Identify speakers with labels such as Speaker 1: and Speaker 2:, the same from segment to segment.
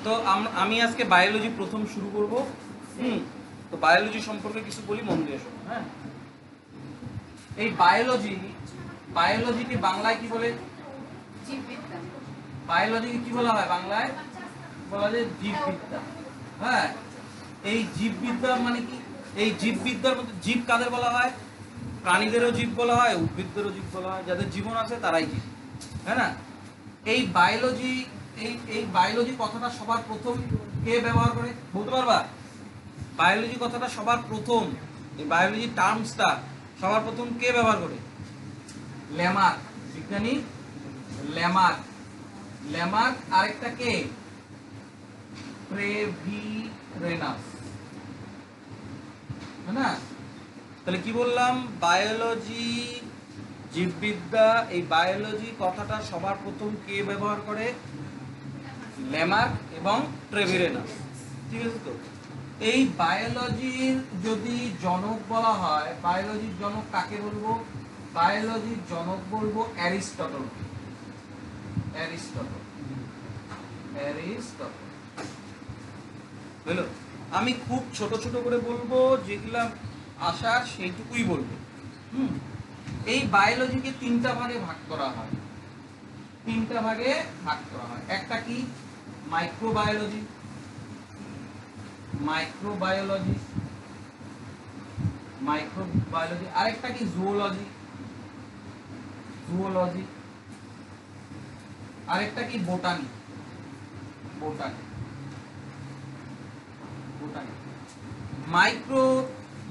Speaker 1: তো আমি আজকে বায়োলজি প্রথম শুরু করব। তো বায়োলজি সম্পর্কে কিছু বলি, মন দিয়ে শোনো। হ্যাঁ, এই বায়োলজিকে বাংলায় কি বলে?
Speaker 2: জীববিদ্যা।
Speaker 1: বায়োলজিকে কি বলা হয় বাংলায়? বলা যায় জীববিদ্যা। হ্যাঁ, এই জীববিদ্যা মানে কি? এই জীববিদ্যার মধ্যে জীব কাদের বলা হয়? প্রাণীদেরও জীব বলা হয়, উদ্ভিদদেরও জীব বলা হয়। যাদের জীবন আছে তারাই জীব, হ্যাঁ না? এই বায়োলজি এই বায়োলজি কথাটা সবার প্রথম কে ব্যবহার করে বলতে পারবা? বায়োলজি কথাটা সবার প্রথম, এই বায়োলজি টার্মসটা সবার প্রথম কে ব্যবহার করে? ল্যামার্ক, বিজ্ঞানী ল্যামার্ক। ল্যামার্ক আরেকটা কে? ট্রেভিরেনাস, হ্যাঁ না? তাহলে কি বললাম? বায়োলজি, জীববিদ্যা, এই বায়োলজি কথাটা সবার প্রথম কে ব্যবহার করে? ল্যামার্ক এবং ট্রেভিরেনাস। ঠিক আছে তো? এই বায়োলজির যদি জনক বলা হয়, বায়োলজির জনক কাকে বলবো? বায়োলজির জনক বলবো অ্যারিস্টটল। Aristotle, Aristotle. বুঝলো? আমি খুব ছোট ছোট করে বলবো, যেগুলা আসার সেইটুকুই বলবো। এই বায়োলজিকে তিনটা ভাগে ভাগ করা হয়। তিনটা ভাগে ভাগ করা হয়। একটা কি? মাইক্রোবায়োলজি। Microbiology, microbiology. আরেকটা কি? জুওলজি। জুওলজি। আরেকটা কি? Botany. Botany, botany. Micro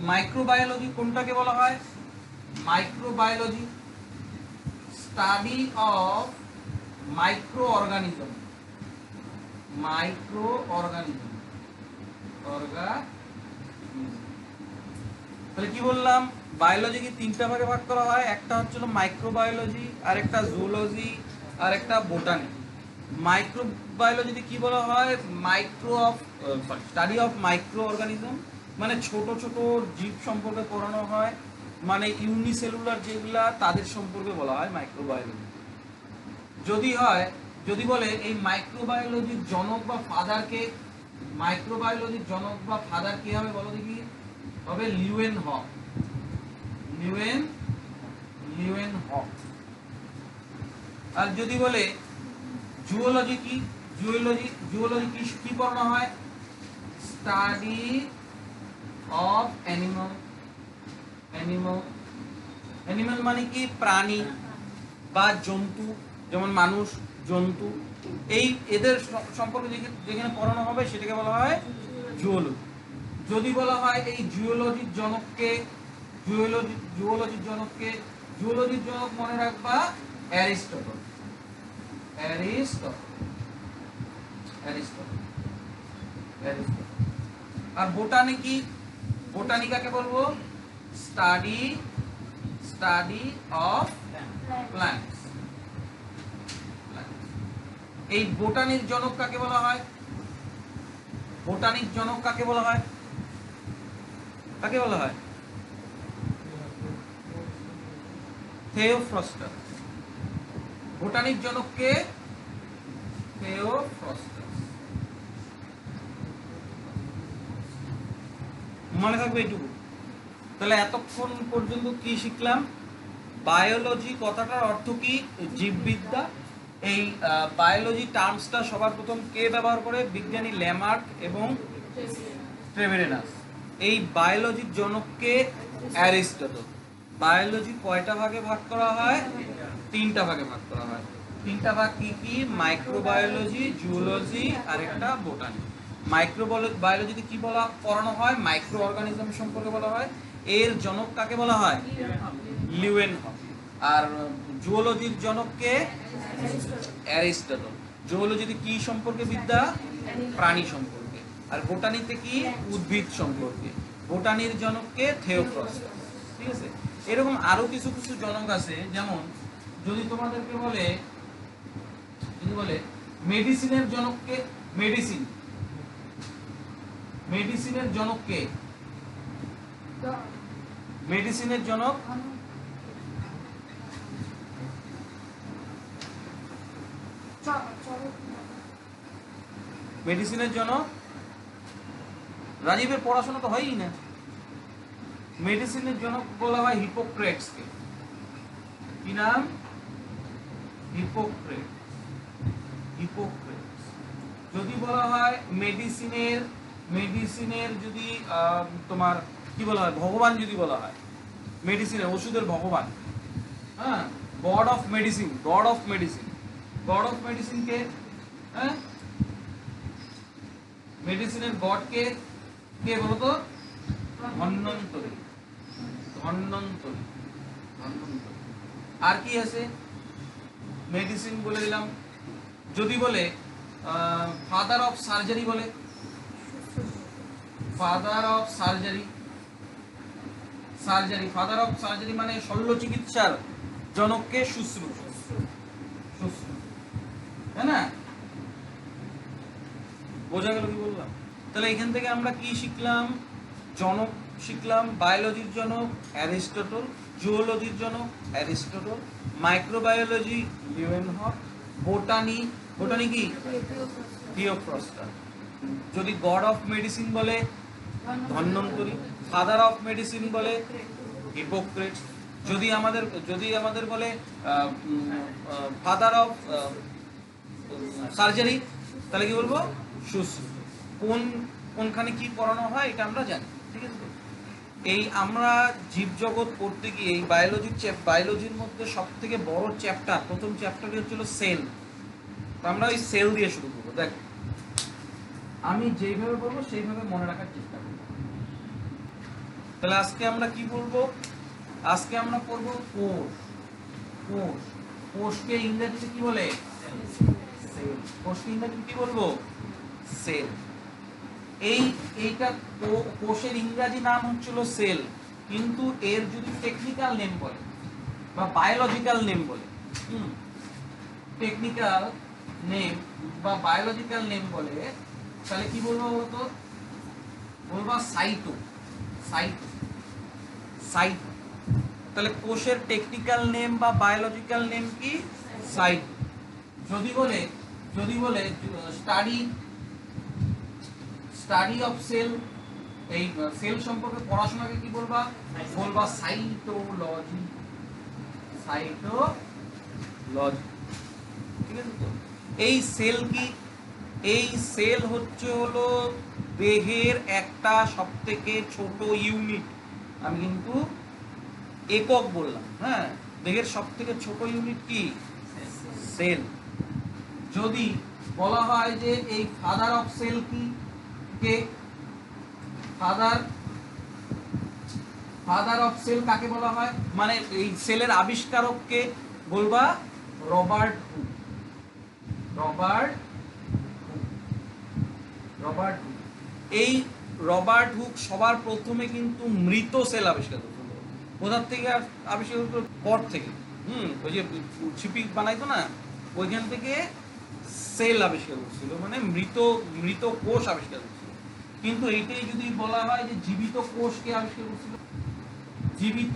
Speaker 1: microbiology কোনটাকে বলা হয়? Microbiology study of micro organism. Micro organism, তাহলে কি বললাম? বায়োলজিকে তিনটা ভাগে ভাগ করা হয়। একটা হচ্ছিল মাইক্রোবায়োলজি, আরেকটা জুওলজি, আর একটা বোটানি। মাইক্রোবায়োলজিতে কি বলা হয়? Micro of study of micro organism, মানে ছোট ছোট জীব সম্পর্কে পড়ানো হয়, মানে ইউনিসেলুলার যেগুলা তাদের সম্পর্কে বলা হয় মাইক্রোবায়োলজি। যদি বলে এই মাইক্রোবায়োলজির জনক বা ফাদারকে, মাইক্রোবায়োলজির জনক বা ফাদার কে হবে বলো দেখি? হবে লিউয়েন হক। লিউয়েন হক। আর যদি বলে জুওলজি কি? জুওলজি কি পড়ানো হয়? Study of animal. অ্যানিমাল মানে কি? প্রাণী বা জন্তু, যেমন মানুষ, জন্তু, এই এদের সম্পর্কে যেখানে পড়ানো হবে সেটাকে বলা হয় জুওলজি। যদি বলা হয় এই জুওলজির জনককে, জুওলজির জনককে, জুওলজির জনক মনে রাখবা অ্যারিস্টটল। Aristotle, Aristotle, Aristotle. আর বোটানি কি? বোটানি কাকে বলবো? Study of plants. এই বোটানির জনক কাকে বলা হয়? বোটানির জনক কাকে বলা হয়? কাকে বলা হয়? থেওফ্রস্টাস। বোটানির জনককে থেওফ্রস্টাস। মনে থাকবে এইটুকু। তাহলে এতক্ষণ পর্যন্ত কি শিখলাম? বায়োলজি কথাটার অর্থ কি? জীববিদ্যা। এই বায়োলজি টার্মসটা সবার প্রথম কে ব্যবহার করে? বিজ্ঞানী ল্যামার্ক এবং ট্রেভিরেনাস। এই বায়োলজির জনককে অ্যারিস্টটল। বায়োলজি কয়টা ভাগে ভাগ করা হয়? তিনটা ভাগে ভাগ করা হয়। তিনটা ভাগ কি কি? মাইক্রোবায়োলজি, জুওলজি আর একটা বোটানি। মাইক্রোবায়োলজিতে কি পড়ানো হয়? মাইক্রো অর্গানিজম সম্পর্কে বলা হয়। এর জনক কাকে বলা হয়? লিউয়েন হক। আর জুওলজির জনককে অ্যারিস্টটল। জুওলজিতে কি সম্পর্কে বিদ্যা? প্রাণী সম্পর্কে। আর বোটানিতে কি? উদ্ভিদ সম্পর্কে। বোটানির জনককে থেওফ্রস্টাস। ঠিক আছে? এরকম আরো কিছু কিছু জনক আছে, যেমন যদি তোমাদেরকে বলে, মেডিসিনের জনককে, মেডিসিনের জনককে, মেডিসিনের জনক মেডিসিনের জনক, রাজীবের পড়াশোনা তো হয়ই না। মেডিসিনের জনক বলা হয় হিপোক্রেটসকে। কি নাম? হিপোক্রেটস। হিপোক্রেটস। যদি বলা হয় মেডিসিনের যদি তোমার কি বলা হয়, ভগবান যদি বলা হয়, মেডিসিনের ওষুধের ভগবান, হ্যাঁ, god of medicine, god of medicine, god of medicine কে? হ্যাঁ, মেডিসিনের গড কে? কে বলো তো? ধন্বন্তরী। ধন্বন্তরী, ধন্বন্তরী। আর কি আছে? মেডিসিন বলে দিলাম। যদি বলে ফাদার অফ সার্জারি, বলে father of surgery, surgery, father of surgery মানে শল্য চিকিৎসার জনককে শুশ্রূষ, শুশ্রূষ, তাই না? বোঝা গেল কি বললাম? তাহলে এখান থেকে আমরা কি শিখলাম? জনক শিখলাম। বায়োলজির জনক অ্যারিস্টটল, জুওলজির জনক Aristotle, microbiology Leeuwenhoek, botany, botany কি? থিওফ্রস্টার। যদি গড অফ মেডিসিন বলে ধন্বন্তরী, ফাদার অফ মেডিসিন বলে হিপোক্রেটস, যদি আমাদের বলে ফাদার অফ সার্জারি, তাহলে কি বলবো? শুশ্রূষ। কোনখানে কি পড়ানো হয় এটা আমরা জানি, ঠিক আছে? এই আমরা জীবজগৎ পড়তে গিয়ে এই বায়োলজির মধ্যে সব থেকে বড় চ্যাপ্টার, প্রথম চ্যাপ্টারটি হচ্ছিল সেল। আমরা ওই সেল দিয়ে শুরু করবো। দেখ, আমি যেইভাবে বলবো সেইভাবে মনে রাখার চেষ্টা করবো। তাহলে আজকে আমরা কি বলবো? আজকে আমরা পড়বো কোষ। কোষ, কোষকে ইংরেজিতে কি বলে? সেল। কোষকে ইংরেজিতে কি বলবো? সেল। এইটা কোষের ইংরেজি নাম হচ্ছিল সেল, কিন্তু এর যদি টেকনিক্যাল নেম বলে বা বায়োলজিক্যাল নেম বলে, টেকনিক্যাল নেম বা বায়োলজিক্যাল নেম বলে, তাহলে কি বলবো বলতো? বলবো সাইটো। Cyto, cyto. তাহলে কোষের টেকনিক্যাল নেম বা বায়োলজিক্যাল নেম কি? সাইটো। যদি বলে স্টাডি অফ সেল, এই সেল সম্পর্কে পড়াশোনাকে কি বলবা? বলবা সাইটোলজি। সাইটোলজি, ঠিক আছে তো? এই সেল কি? এই সেল হলো দেহের একটা সবথেকে ছোট ইউনিট। আমি কিন্তু একক বললাম, হ্যাঁ। দেহের সবথেকে ছোট ইউনিট কি? সেল। যদি বলা হয় যে এই ফাদার অফ সেল কি? কে? ফাদার অফ সেল কাকে বলা হয়? মানে এই সেলের আবিষ্কারক কে? বলবা রবার্ট হুক। Robert Hooke. এই রবার্ট হুক সবার প্রথমে কিন্তু মৃত সেল আবিষ্কার করেছিল। কোথার থেকে আবিষ্কার করেছিল? পর থেকে। ওই যে ছিপি বানাইতো না, ওইখান থেকে সেল আবিষ্কার করছিল, মানে মৃত কোষ আবিষ্কার করছিল। কিন্তু এইটাই যদি বলা হয় যে জীবিত কোষকে আবিষ্কার করছিল, জীবিত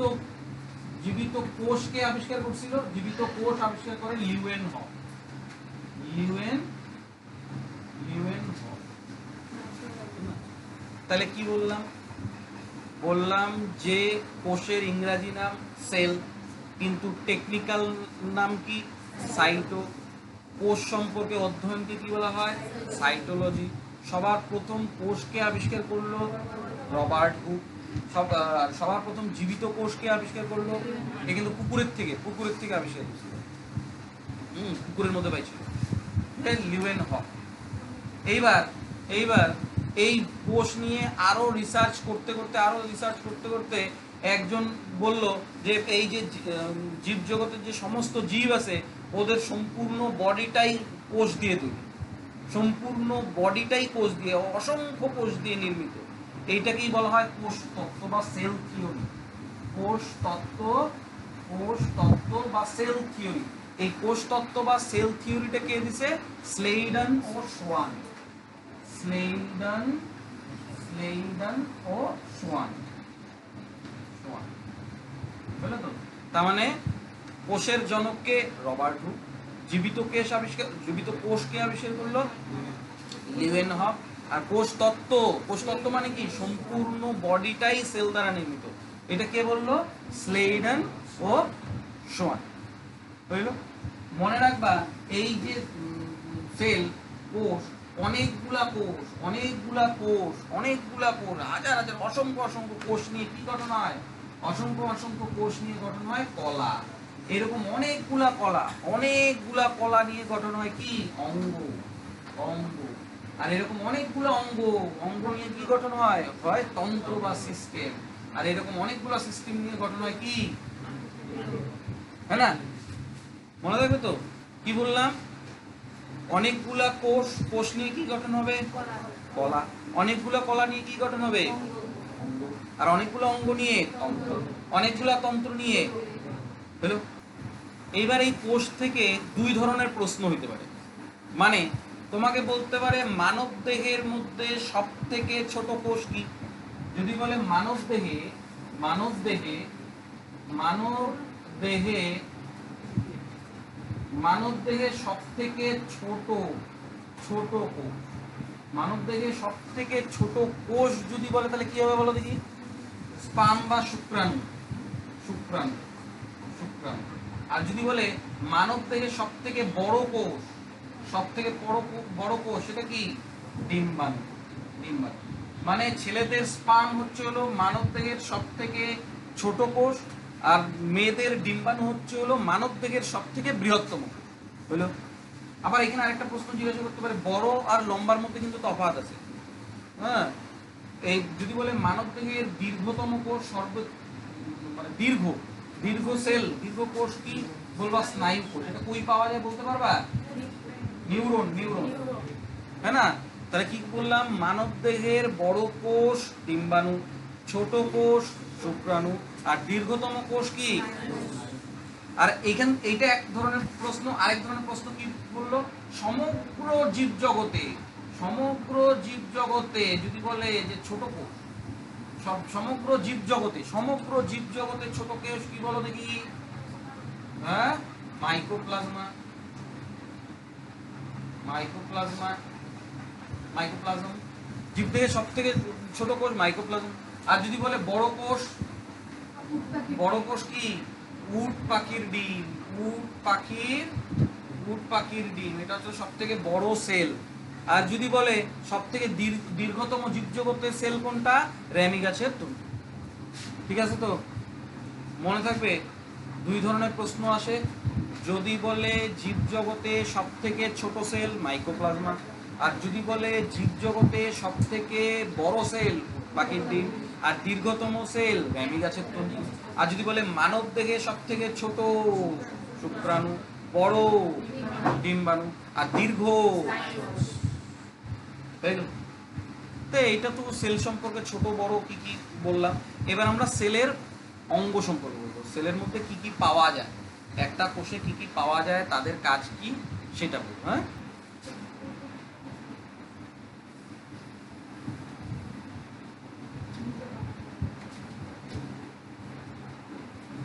Speaker 1: কোষকে আবিষ্কার করছিল, জীবিত কোষ আবিষ্কার করে লিউয়েনহক। লিউয়েনহক। তাহলে কি বললাম? বললাম যে কোষের ইংরেজি নাম সেল, কিন্তু টেকনিক্যাল নাম কি? সাইটো। কোষ সম্পর্কে অধ্যয়নকে কি বলা হয়? সাইটোলজি। সবার প্রথম কোষকে আবিষ্কার করলো রবার্ট হুক। সবার প্রথম জীবিত কোষকে আবিষ্কার করলো, এ কিন্তু পুকুরের থেকে আবিষ্কার করছিল, পুকুরের মধ্যে পাইছিল, লিউয়েনহক। এইবার এই কোষ নিয়ে আরো রিসার্চ করতে একজন বলল যে এই যে জীবজগতের যে সমস্ত জীব আছে ওদের সম্পূর্ণ বডিটাই কোষ দিয়ে তৈরি, সম্পূর্ণ বডিটাই কোষ দিয়ে, অসংখ্য কোষ দিয়ে নির্মিত। এইটাকেই বলা হয় কোষ তত্ত্ব বা সেল থিওরি। কোষ তত্ত্ব বা সেল থিওরি। এই কোষ তত্ত্ব বা সেল থিওরিটা কে দিছে? স্লেইডন ও সোয়ান। স্লেইডন ও সোয়ান। বুঝলে তো? তার মানে কোষের জনককে রবার্ট হুক, জীবিত কোষকে আবিষ্কার করলো লিউয়েনহফ। আর কোষতত্ত্ব মানে কি, সম্পূর্ণ বডিটাই সেল দ্বারা নির্মিত, এটা কে বললো? স্লেইডেন ও শোয়ান। বুঝলো? মনে রাখবা এই যে সেল, কোষ, অনেকগুলা কোষ, হাজার হাজার অসংখ্য অসংখ্য কোষ নিয়ে কি গঠন হয়? অসংখ্য কোষ নিয়ে গঠন হয় কলা। এরকম অনেকগুলা কলা নিয়ে গঠন হয় কি? অঙ্গ। আর এরকম অনেকগুলো অঙ্গ নিয়ে কি গঠন হয়? হয় তন্ত্র বা সিস্টেম। আর এরকম অনেকগুলো সিস্টেম নিয়ে গঠন হয় কি? হ্যাঁ না? মনে থাকবে তো কি বললাম? অনেকগুলা কোষ নিয়ে কি গঠন হবে? কলা। অনেকগুলা কলা নিয়ে কি গঠন হবে? অঙ্গ। আর অনেকগুলো অঙ্গ নিয়ে তন্ত্র। অনেকগুলা তন্ত্র নিয়ে হলো। এইবার এই কোষ থেকে দুই ধরনের প্রশ্ন হইতে পারে। মানে তোমাকে বলতে পারে মানব দেহের মধ্যে সব থেকে ছোট কোষ কি? যদি বলে মানব দেহে সব থেকে ছোট কোষ, মানব দেহে সব থেকে ছোট কোষ যদি বলে তাহলে কি হবে বলো দেখি? স্পার্ম বা শুক্রাণু। আর যদি বলে মানব দেহে সব থেকে বড় কোষ, সেটা কি? ডিম্বাণু। মানে ছেলেদের স্পার্ম হচ্ছে হলো মানব দেহের সব থেকে ছোট কোষ, আর মেয়েদের ডিম্বাণু হচ্ছে হলো মানব দেহের সব থেকে বৃহত্তম। হলো? আবার এখানে আরেকটা প্রশ্ন জিজ্ঞাসা করতে পারে, বড় আর লম্বার মধ্যে কিন্তু তফাৎ আছে। হ্যাঁ, এই যদি বলে মানব দেহের দীর্ঘতম কোষ, মানে দীর্ঘ কোষ কি? বলবা স্নায়ু কোষ। এটা কই পাওয়া যায় বলতে পারবা? নিউরন। হ্যাঁ না? তাহলে কি বললাম? মানব দেহের বড় কোষ ডিম্বাণু, ছোট কোষ শুক্রাণু, আর দীর্ঘতম কোষ কি? আর এইটা এক ধরনের প্রশ্ন। আরেক ধরনের প্রশ্ন কি বললো? সমগ্র জীবজগতে যদি বলে যে ছোট কোষ, সমগ্র জীবজগতে ছোট কোষ কি বলো দেখি? হ্যাঁ, মাইক্রোপ্লাজমা। জীবদেহের সব থেকে ছোট কোষ মাইক্রোপ্লাজম। আর যদি বলে বড় কোষ কি? উট পাখির ডিম। এটা হচ্ছে সব থেকে বড় সেল। আর যদি বলে সব থেকে দীর্ঘতম জীবজগতের সেল কোনটা? রেমি গাছের তন্তু। ঠিক আছে তো? মনে থাকবে দুই ধরনের প্রশ্ন আসে। যদি বলে জীবজগতে সব থেকে ছোট সেল মাইক্রোপ্লাজমা, আর যদি বলে জীবজগতে সব থেকে বড় সেল পাখির ডিম, আর দীর্ঘতম সেল রেমি গাছের তন্তু। আর যদি বলে মানব দেহে সব থেকে ছোট শুক্রাণু, বড় ডিম্বাণু, আর দীর্ঘ। তো এইটা তো সেল সম্পর্কে ছোট বড় কি কি বললাম। এবার আমরা সেলের অঙ্গ সম্পর্কে বলবো। সেলের মধ্যে কি কি পাওয়া যায়, একটা কোষে কি কি পাওয়া যায়, তাদের কাজ কি সেটা বলবো। হ্যাঁ,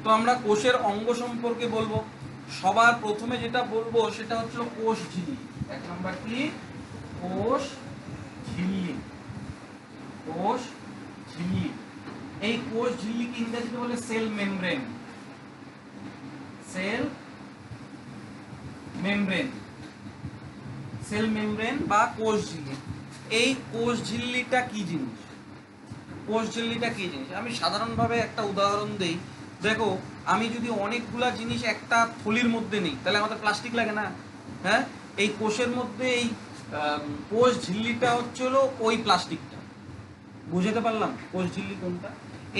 Speaker 1: তো আমরা কোষের অঙ্গ সম্পর্কে বলবো। সবার প্রথমে যেটা বলবো সেটা হচ্ছে কোষ ঝিল্লি। এক নম্বর কি? কোষ ঝিল্লি। এই কোষ ঝিল্লিকে ইংরেজিতে বলে সেল মেমব্রেন বা কোষ ঝিল্লি। এই কোষ ঝিল্লিটা কি জিনিস? আমি সাধারণভাবে একটা উদাহরণ দেই। দেখো, আমি যদি অনেকগুলা জিনিস একটা থলির মধ্যে নেই তাহলে আমাদের প্লাস্টিক লাগে না? হ্যাঁ, এই কোষের মধ্যে এই কোষ ঝিল্লিটা হচ্ছে হলো ওই প্লাস্টিকটা। বুঝতে পারলাম কোষ ঝিল্লি কোনটা?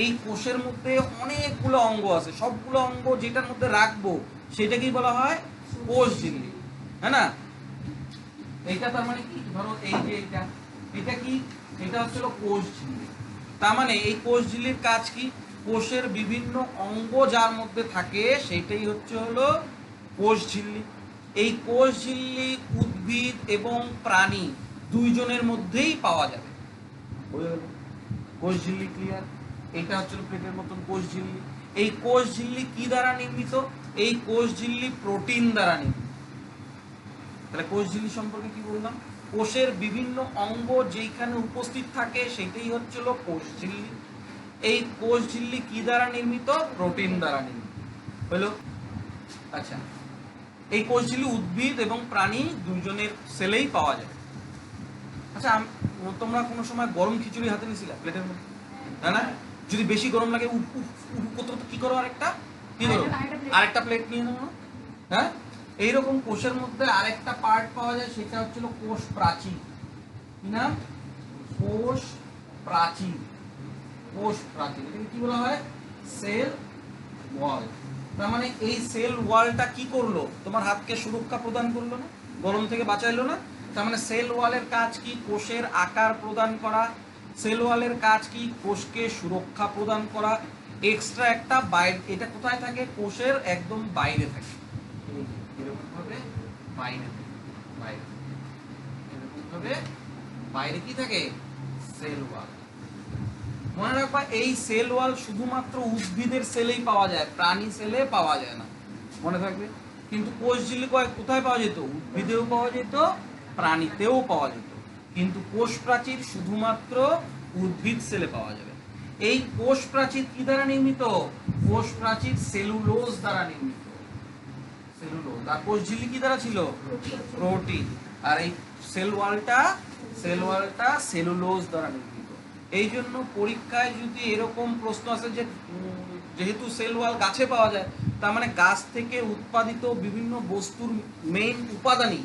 Speaker 1: এই কোষের মধ্যে অনেকগুলো অঙ্গ আছে, সবগুলো অঙ্গ যেটার মধ্যে রাখবো সেটাকেই বলা হয় কোষ ঝিল্লি। হ্যাঁ না? এইটা তার মানে কি? ধরো এই যে এটা কি? এটা হচ্ছে কোষ ঝিল্লি। তার মানে এই কোষ ঝিল্লির কাজ কি? কোষের বিভিন্ন অঙ্গ যার মধ্যে থাকে সেটাই হচ্ছে হলো কোষ ঝিল্লি। এই কোষ ঝিল্লি উদ্ভিদ এবং প্রাণী দুইজনের মধ্যেই পাওয়া যাবে। কোষ ঝিল্লি ক্লিয়ার? এটা হচ্ছে পেটের মতন কোষ ঝিল্লি। এই কোষ ঝিল্লি কি দ্বারা নির্মিত? এই কোষ ঝিল্লি প্রোটিন দ্বারা নির্মিত। তাহলে কোষ ঝিল্লি সম্পর্কে কি বললাম? কোষের বিভিন্ন অঙ্গ যেখানে উপস্থিত থাকে সেটাই হচ্ছিল কোষ ঝিল্লি। এই কোষ ঝিল্লি কি দ্বারা নির্মিত? প্রোটিন দ্বারা নির্মিত। হলো? আচ্ছা, এই কোষ ঝিল্লি উদ্ভিদ এবং প্রাণী দুইজনের সেলেই পাওয়া যায়। আচ্ছা, তোমরা কোনো সময় গরম খিচুড়ি হাতে নিয়েছিলে প্লেটের মধ্যে, তাই না? যদি বেশি গরম লাগে করতে কি করো? কি করো? আরেকটা প্লেট নিয়ে নেবো, হ্যাঁ? এইরকম কোষের মধ্যে আরেকটা পার্ট পাওয়া যায়, সেটা হচ্ছিল কোষ প্রাচীর। কি নাম? কোষ প্রাচীর। কোষ প্রাচীর, এটাকে কি বলা হয়? Cell wall. তার মানে এই সেল ওয়ালটা কি করলো? তোমার হাতকে সুরক্ষা প্রদান করলো না, গরম থেকে বাঁচাইলো না? তার মানে সেল ওয়ালের কাজ কি? কোষের আকার প্রদান করা। সেল ওয়ালের কাজ কি? কোষকে সুরক্ষা প্রদান করা। এক্সট্রা একটা বাইরে, এটা কোথায় থাকে? কোষের একদম বাইরে থাকে, এরকম ভাবে বাইরে থাকে, বাইরে এরকম ভাবে বাইরে কি থাকে? Cell wall. মনে রাখবা, এই সেল ওয়াল শুধুমাত্র উদ্ভিদের সেলেই পাওয়া যায়, প্রাণী সেলে পাওয়া যায় না, মনে থাকবে। কিন্তু কোষ ঝিল্লি কোথায় পাওয়া যেত? উদ্ভিদেও পাওয়া যেত, প্রাণীতেও পাওয়া যেত। কিন্তু কোষ প্রাচীর শুধুমাত্র উদ্ভিদ সেলে পাওয়া যাবে। এই কোষ প্রাচীর কি দ্বারা নির্মিত? কোষ প্রাচীর সেলুলোজ দ্বারা নির্মিত, সেলুলোজ। আর কোষ ঝিল্লি কি দ্বারা ছিল? প্রোটিন। আর এই সেল ওয়ালটা সেলুলোজ দ্বারা নির্মিত। এই জন্য পরীক্ষায় যদি এরকম প্রশ্ন আসে যে যেহেতু সেল ওয়াল গাছে পাওয়া যায়, তার মানে গাছ থেকে উৎপাদিত বিভিন্ন বস্তুর মেইন উপাদানই,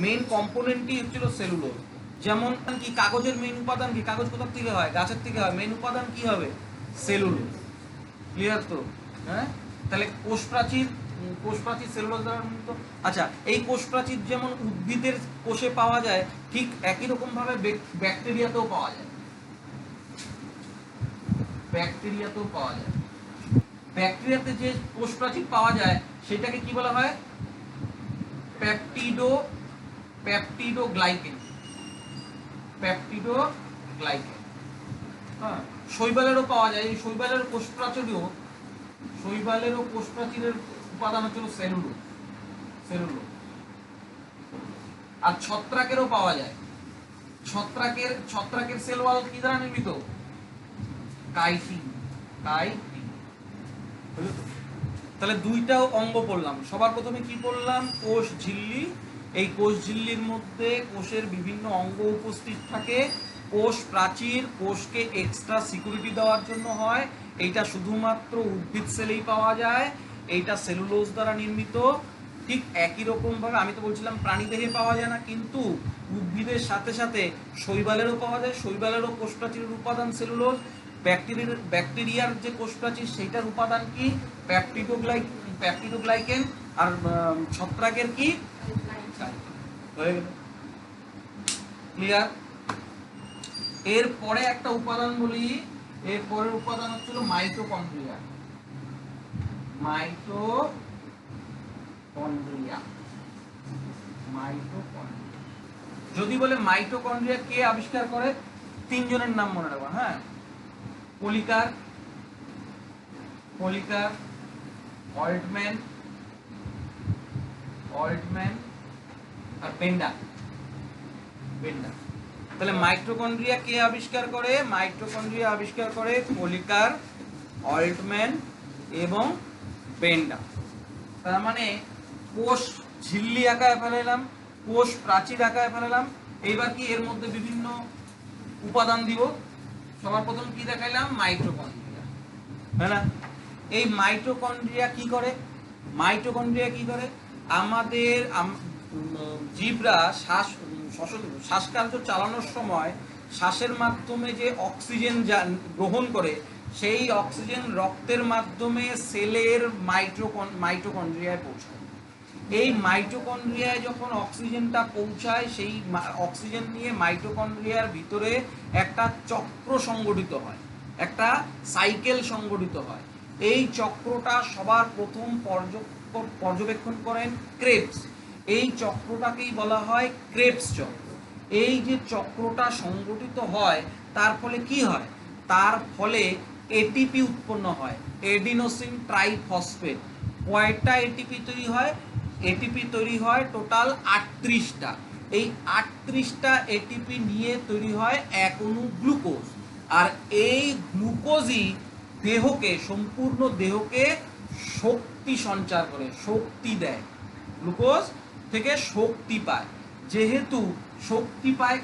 Speaker 1: মেইন কম্পোনেন্টই হচ্ছিল সেলুলোজ। যেমন কি কাগজের মেইন উপাদান কি? কাগজ কোথা থেকে হয়? গাছের থেকে হয়। মেইন উপাদান কি হবে? সেলুলোজ। ক্লিয়ার তো? হ্যাঁ, তাহলে কোষ প্রাচীর সেলুলোজ দ্বারা নির্মিত। আচ্ছা, এই কোষ প্রাচীর যেমন উদ্ভিদের কোষে পাওয়া যায়, ঠিক একই রকম ভাবে ব্যাকটেরিয়াতেও পাওয়া যায়। ব্যাকটেরিয়াতেও পাওয়া যায়। ব্যাকটেরিয়াতে যে কোষ প্রাচীর পাওয়া যায় সেটাকে কি বলা হয়? পেপটিডোগ্লাইকেন। পেপটিডোগ্লাইকেন। হ্যাঁ, শৈবালেরও পাওয়া যায়। এই শৈবালের কোষ প্রাচীরের উপাদান হচ্ছিল সেলুলোজ। আর ছত্রাকেরও পাওয়া যায়। ছত্রাকের সেল ওয়াল কি দ্বারা নির্মিত? কাইটিন। তাহলে দুইটাও অঙ্গ পড়লাম। সবার প্রথমে কি পড়লাম? কোষ ঝিল্লি। এই কোষ ঝিল্লির মধ্যে কোষের বিভিন্ন অঙ্গ উপস্থিত থাকে। কোষ প্রাচীর কোষকে এক্সট্রা সিকিউরিটি দেওয়ার জন্য হয়। এইটা শুধুমাত্র উদ্ভিদ সেলেই পাওয়া যায়। এইটা সেলুলোজ দ্বারা নির্মিত। ঠিক একই রকম ভাবে আমি তো বলছিলাম প্রাণী দেহে পাওয়া যায় না, কিন্তু উদ্ভিদের সাথে সাথে শৈবালেরও পাওয়া যায়। শৈবালেরও কোষ প্রাচীরের উপাদান সেলুলোজ। ব্যাকটেরিয়ার যে কোষ প্রাচীর সেইটার উপাদান কি? পেপটিডোগ্লাইকেন। আর ছত্রাকের কি? হয়ে গেল। ক্লিয়ার? এরপরে একটা উপাদান বলি। এর পরের উপাদান হচ্ছিল মাইটোকন্ড্রিয়া। যদি বলে মাইটোকন্ড্রিয়া কে আবিষ্কার করে? তিনজনের নাম মনে রাখবা। হ্যাঁ, পলিকার, অল্টম্যান আর বেন্ডা। তাহলে মাইটোকন্ড্রিয়া কে আবিষ্কার করে? মাইটোকন্ড্রিয়া আবিষ্কার করে পলিকার, অল্টম্যান এবং বেন্ডা। তার মানে কোষ ঝিল্লি আকারে ফেলাইলাম, কোষ প্রাচীর আকারে ফেলাইলাম। এইবার কি এর মধ্যে বিভিন্ন উপাদান দিব। সবার প্রথম কি দেখাইলাম? মাইটোকন্ড্রিয়া, তাই না? এই মাইটোকন্ড্রিয়া কি করে? আমাদের জীবরা শ্বাসকার্য চালানোর সময় শ্বাসের মাধ্যমে যে অক্সিজেন গ্রহণ করে, সেই অক্সিজেন রক্তের মাধ্যমে সেলের মাইটোকন্ড্রিয়ায় পৌঁছায়। এই মাইটোকন্ড্রিয়ায় যখন অক্সিজেনটা পৌঁছায়, সেই অক্সিজেন নিয়ে মাইটোকন্ড্রিয়ার ভিতরে একটা চক্র সংগঠিত হয়, একটা সাইকেল সংগঠিত হয়। এই চক্রটা সবার প্রথম পর্যবেক্ষণ করেন ক্রেবস। এই চক্রটাকেই বলা হয় ক্রেবস চক্র। এই যে চক্রটা সংগঠিত হয়, তার ফলে কি হয়? তার ফলে এটিপি উৎপন্ন হয়, এডিনোসিন ট্রাইফসফেট। কয়টা এটিপি তৈরি হয়? এটিপি তৈরি হয় টোটাল 38টা। এই 38টা এটিপি নিয়ে তৈরি হয় এক অণু গ্লুকোজ। আর এই গ্লুকোজই দেহকে, সম্পূর্ণ দেহকে শক্তি সঞ্চার করে, শক্তি দেয়। গ্লুকোজ থেকে শক্তি পায়। যেহেতু শক্তি পায়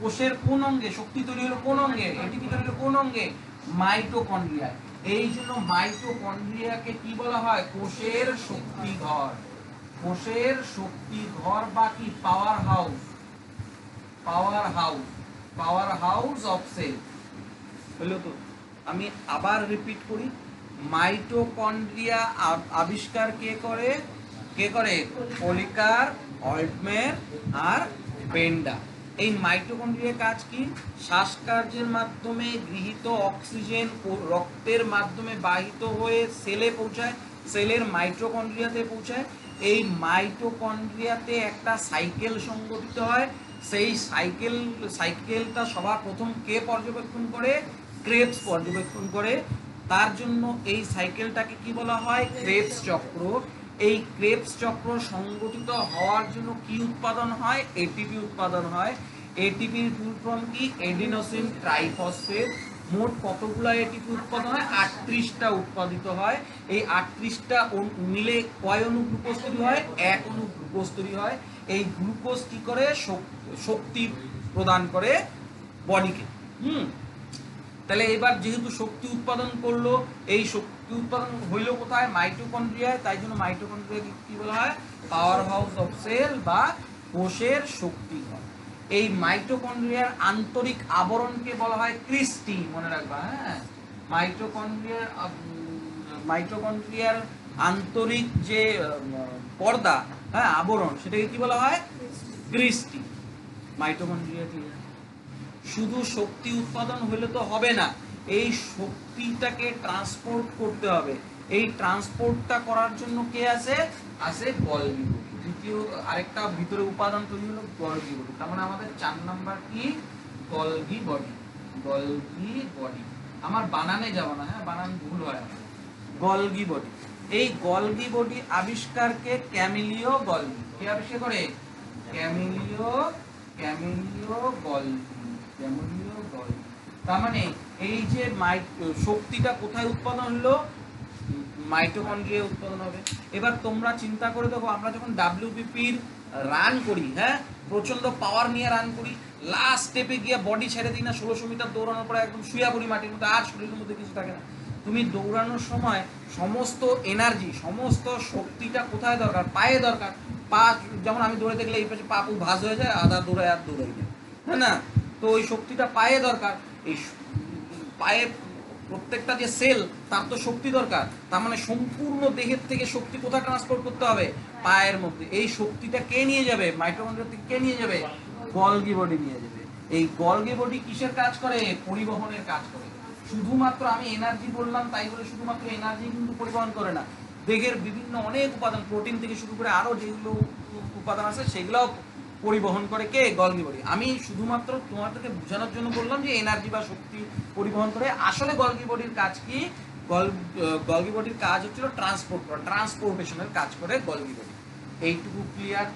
Speaker 1: কোষের কোন অঙ্গে, শক্তি তৈরি হলো কোন অঙ্গে, এটিপি তৈরি হলো কোন অঙ্গে, মাইটোকন্ড্রিয়ায়। এই জন্য মাইটোকন্ড্রিয়াকে কি বলা হয়, কোষের শক্তিঘর। কোষের শক্তিঘর বা কি, power house, power house, power house of cell. হলো তো? আমি আবার রিপিট করি, মাইটোকন্ড্রিয়া আবিষ্কার কে করে? কে করে? পোলিকার, অল্টম্যান আর বেন্ডা। এই মাইটোকন্ড্রিয়ার কাজ কি? শ্বাসকার্যের মাধ্যমে গৃহীত অক্সিজেন ও রক্তের মাধ্যমে বাহিত হয়ে সেলে পৌঁছায়, সেলের মাইটোকন্ড্রিয়াতে পৌঁছায়। এই মাইটোকন্ড্রিয়াতে একটা সাইকেল সংগঠিত হয়। সেই সাইকেলটা সবার প্রথম কে পর্যবেক্ষণ করে? ক্রেবস পর্যবেক্ষণ করে। তার জন্য এই সাইকেলটাকে কি বলা হয়? ক্রেবস চক্র। এই ক্রেবস চক্র সংগঠিত হওয়ার জন্য কি উৎপাদন হয়? এটিপি উৎপাদন হয়। এটিপির ফুল ফর্ম কি? Adenosine triphosphate. মোট কতগুলো এটিপি উৎপাদন হয়? 38টা উৎপাদিত হয়। এই 38টা মিলে কয় অণু গ্লুকোজ তৈরি হয়? এক অণু গ্লুকোজ তৈরি হয়। এই গ্লুকোজ কি করে? শক্তি প্রদান করে বডিকে। তাহলে এবার যেহেতু শক্তি উৎপাদন করলো, এই শক্তি উৎপাদন হইলো কোথায়? মাইটোকন্ড্রিয়ায়। তাই জন্য মাইটোকন্ড্রিয়াকে কি বলা হয়? পাওয়ার হাউস অফ সেল বা কোষের শক্তিঘর। এই মাইটোকন্ড্রিয়ার আন্তরিক আবরণকে বলা হয় ক্রিস্টি, মনে রাখবা। হ্যাঁ, মাইটোকন্ড্রিয়ার আন্তরিক যে পর্দা, হ্যাঁ, আবরণ, সেটাকে কি বলা হয়? ক্রিস্টি। মাইটোকন্ড্রিয়া শুধু শক্তি উৎপাদন হলে তো হবে না, এই শক্তিটাকে ট্রান্সপোর্ট করতে হবে। এই ট্রান্সপোর্টটা করার জন্য কে আছে? আছে গলগি বডি। দ্বিতীয় আরেকটা ভিতরে উপাদান তৈরি হলো গলগি বডি। তার মানে আমাদের 4 নাম্বার কি? Golgi body. গলগি বডি, আমার বানানে যাব না, হ্যাঁ, বানান ভুল হয়। Golgi body. এই গলগি বডি আবিষ্কারকে ক্যামিলিও গলগি কে আবিষ্কার করে? ক্যামিলিও গলগি। তার মানে এই যে শক্তিটা কোথায় উৎপাদন হলো? মাইটোকন্ড্রিয়া উৎপাদন হবে। এবার তোমরা চিন্তা করে দেখো, আমরা যখন ডাব্লিউবিপির রান করি, হ্যাঁ, প্রচন্ড পাওয়ার নিয়ে রান করি, লাস্ট স্টেপে গিয়ে বডি ছেড়ে দিই না, 1600 মিটার দৌড়ানোর পরে একদম শুয়া পড়ি মাটির মধ্যে, আর শরীরের মধ্যে কিছু থাকে না। তুমি দৌড়ানোর সময় সমস্ত এনার্জি, সমস্ত শক্তিটা কোথায় দরকার? পায়ে দরকার। পা, যেমন আমি দৌড়ে দেখলে এই পাশে পা ভাঁজ হয়ে যায়, আধা দৌড়ায় আর দৌড়াই যায়, হ্যাঁ না? তো ওই শক্তিটা পায়ে দরকার। এই পায়ে প্রত্যেকটা যে সেল, তার তো শক্তি দরকার। তার মানে সম্পূর্ণ দেহের থেকে শক্তি কোথায় ট্রান্সপোর্ট করতে হবে? পায়ের মধ্যে। এই শক্তিটা কে নিয়ে যাবে? মাইটোকন্ড্রিয়া থেকে কে নিয়ে যাবে? গলগি বডি নিয়ে যাবে। এই গলগি বডি কিসের কাজ করে? পরিবহনের কাজ করে। শুধুমাত্র আমি এনার্জি বললাম তাই বলে শুধুমাত্র এনার্জি কিন্তু পরিবহন করে না, দেহের বিভিন্ন অনেক উপাদান, প্রোটিন থেকে শুরু করে আরো যেগুলো উপাদান আছে সেগুলোও পরিবহন করে কে? Golgi body. আমি শুধুমাত্র তোমাদেরকে বোঝানোর জন্য বললাম যে এনার্জি বা শক্তি পরিবহন করে। আসলে গলগি বডির কাজ কি? গলগি বডির কাজ হচ্ছিল ট্রান্সপোর্ট করা, ট্রান্সপোর্টেশনের কাজ করে গলগি বডি। এইটুকু ক্লিয়ার?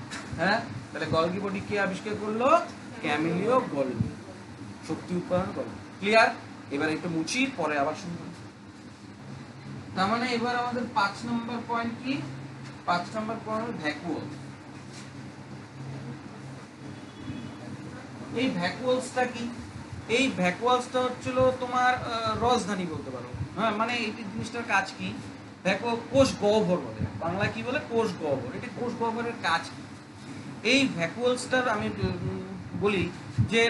Speaker 1: হ্যাঁ, তাহলে গলগি বডি কে আবিষ্কার করলো? ক্যামিলিও গলগি। শক্তি উৎপাদন গলগি। ক্লিয়ার? এবার একটু মুছি, পরে আবার শুনবো। তার মানে এবার আমাদের 5 নম্বর পয়েন্ট কি? 5 নম্বর পয়েন্ট ভ্যাকুয়াল। এই ভ্যাকুয়ালসটা কি? এই ভ্যাকুয়ালসটা হচ্ছিল তোমার রাজধানী বলতে পারো। হ্যাঁ, মানে এই জিনিসটার কাজ কি? ভ্যাকুয়াল কোষ গহ্বর বলে, বাংলা কি বলে? কোষ গহ্বর। এটি কোষ গহ্বরের কাজ কি? এই ভ্যাকুয়ালসটার আমি বলি যে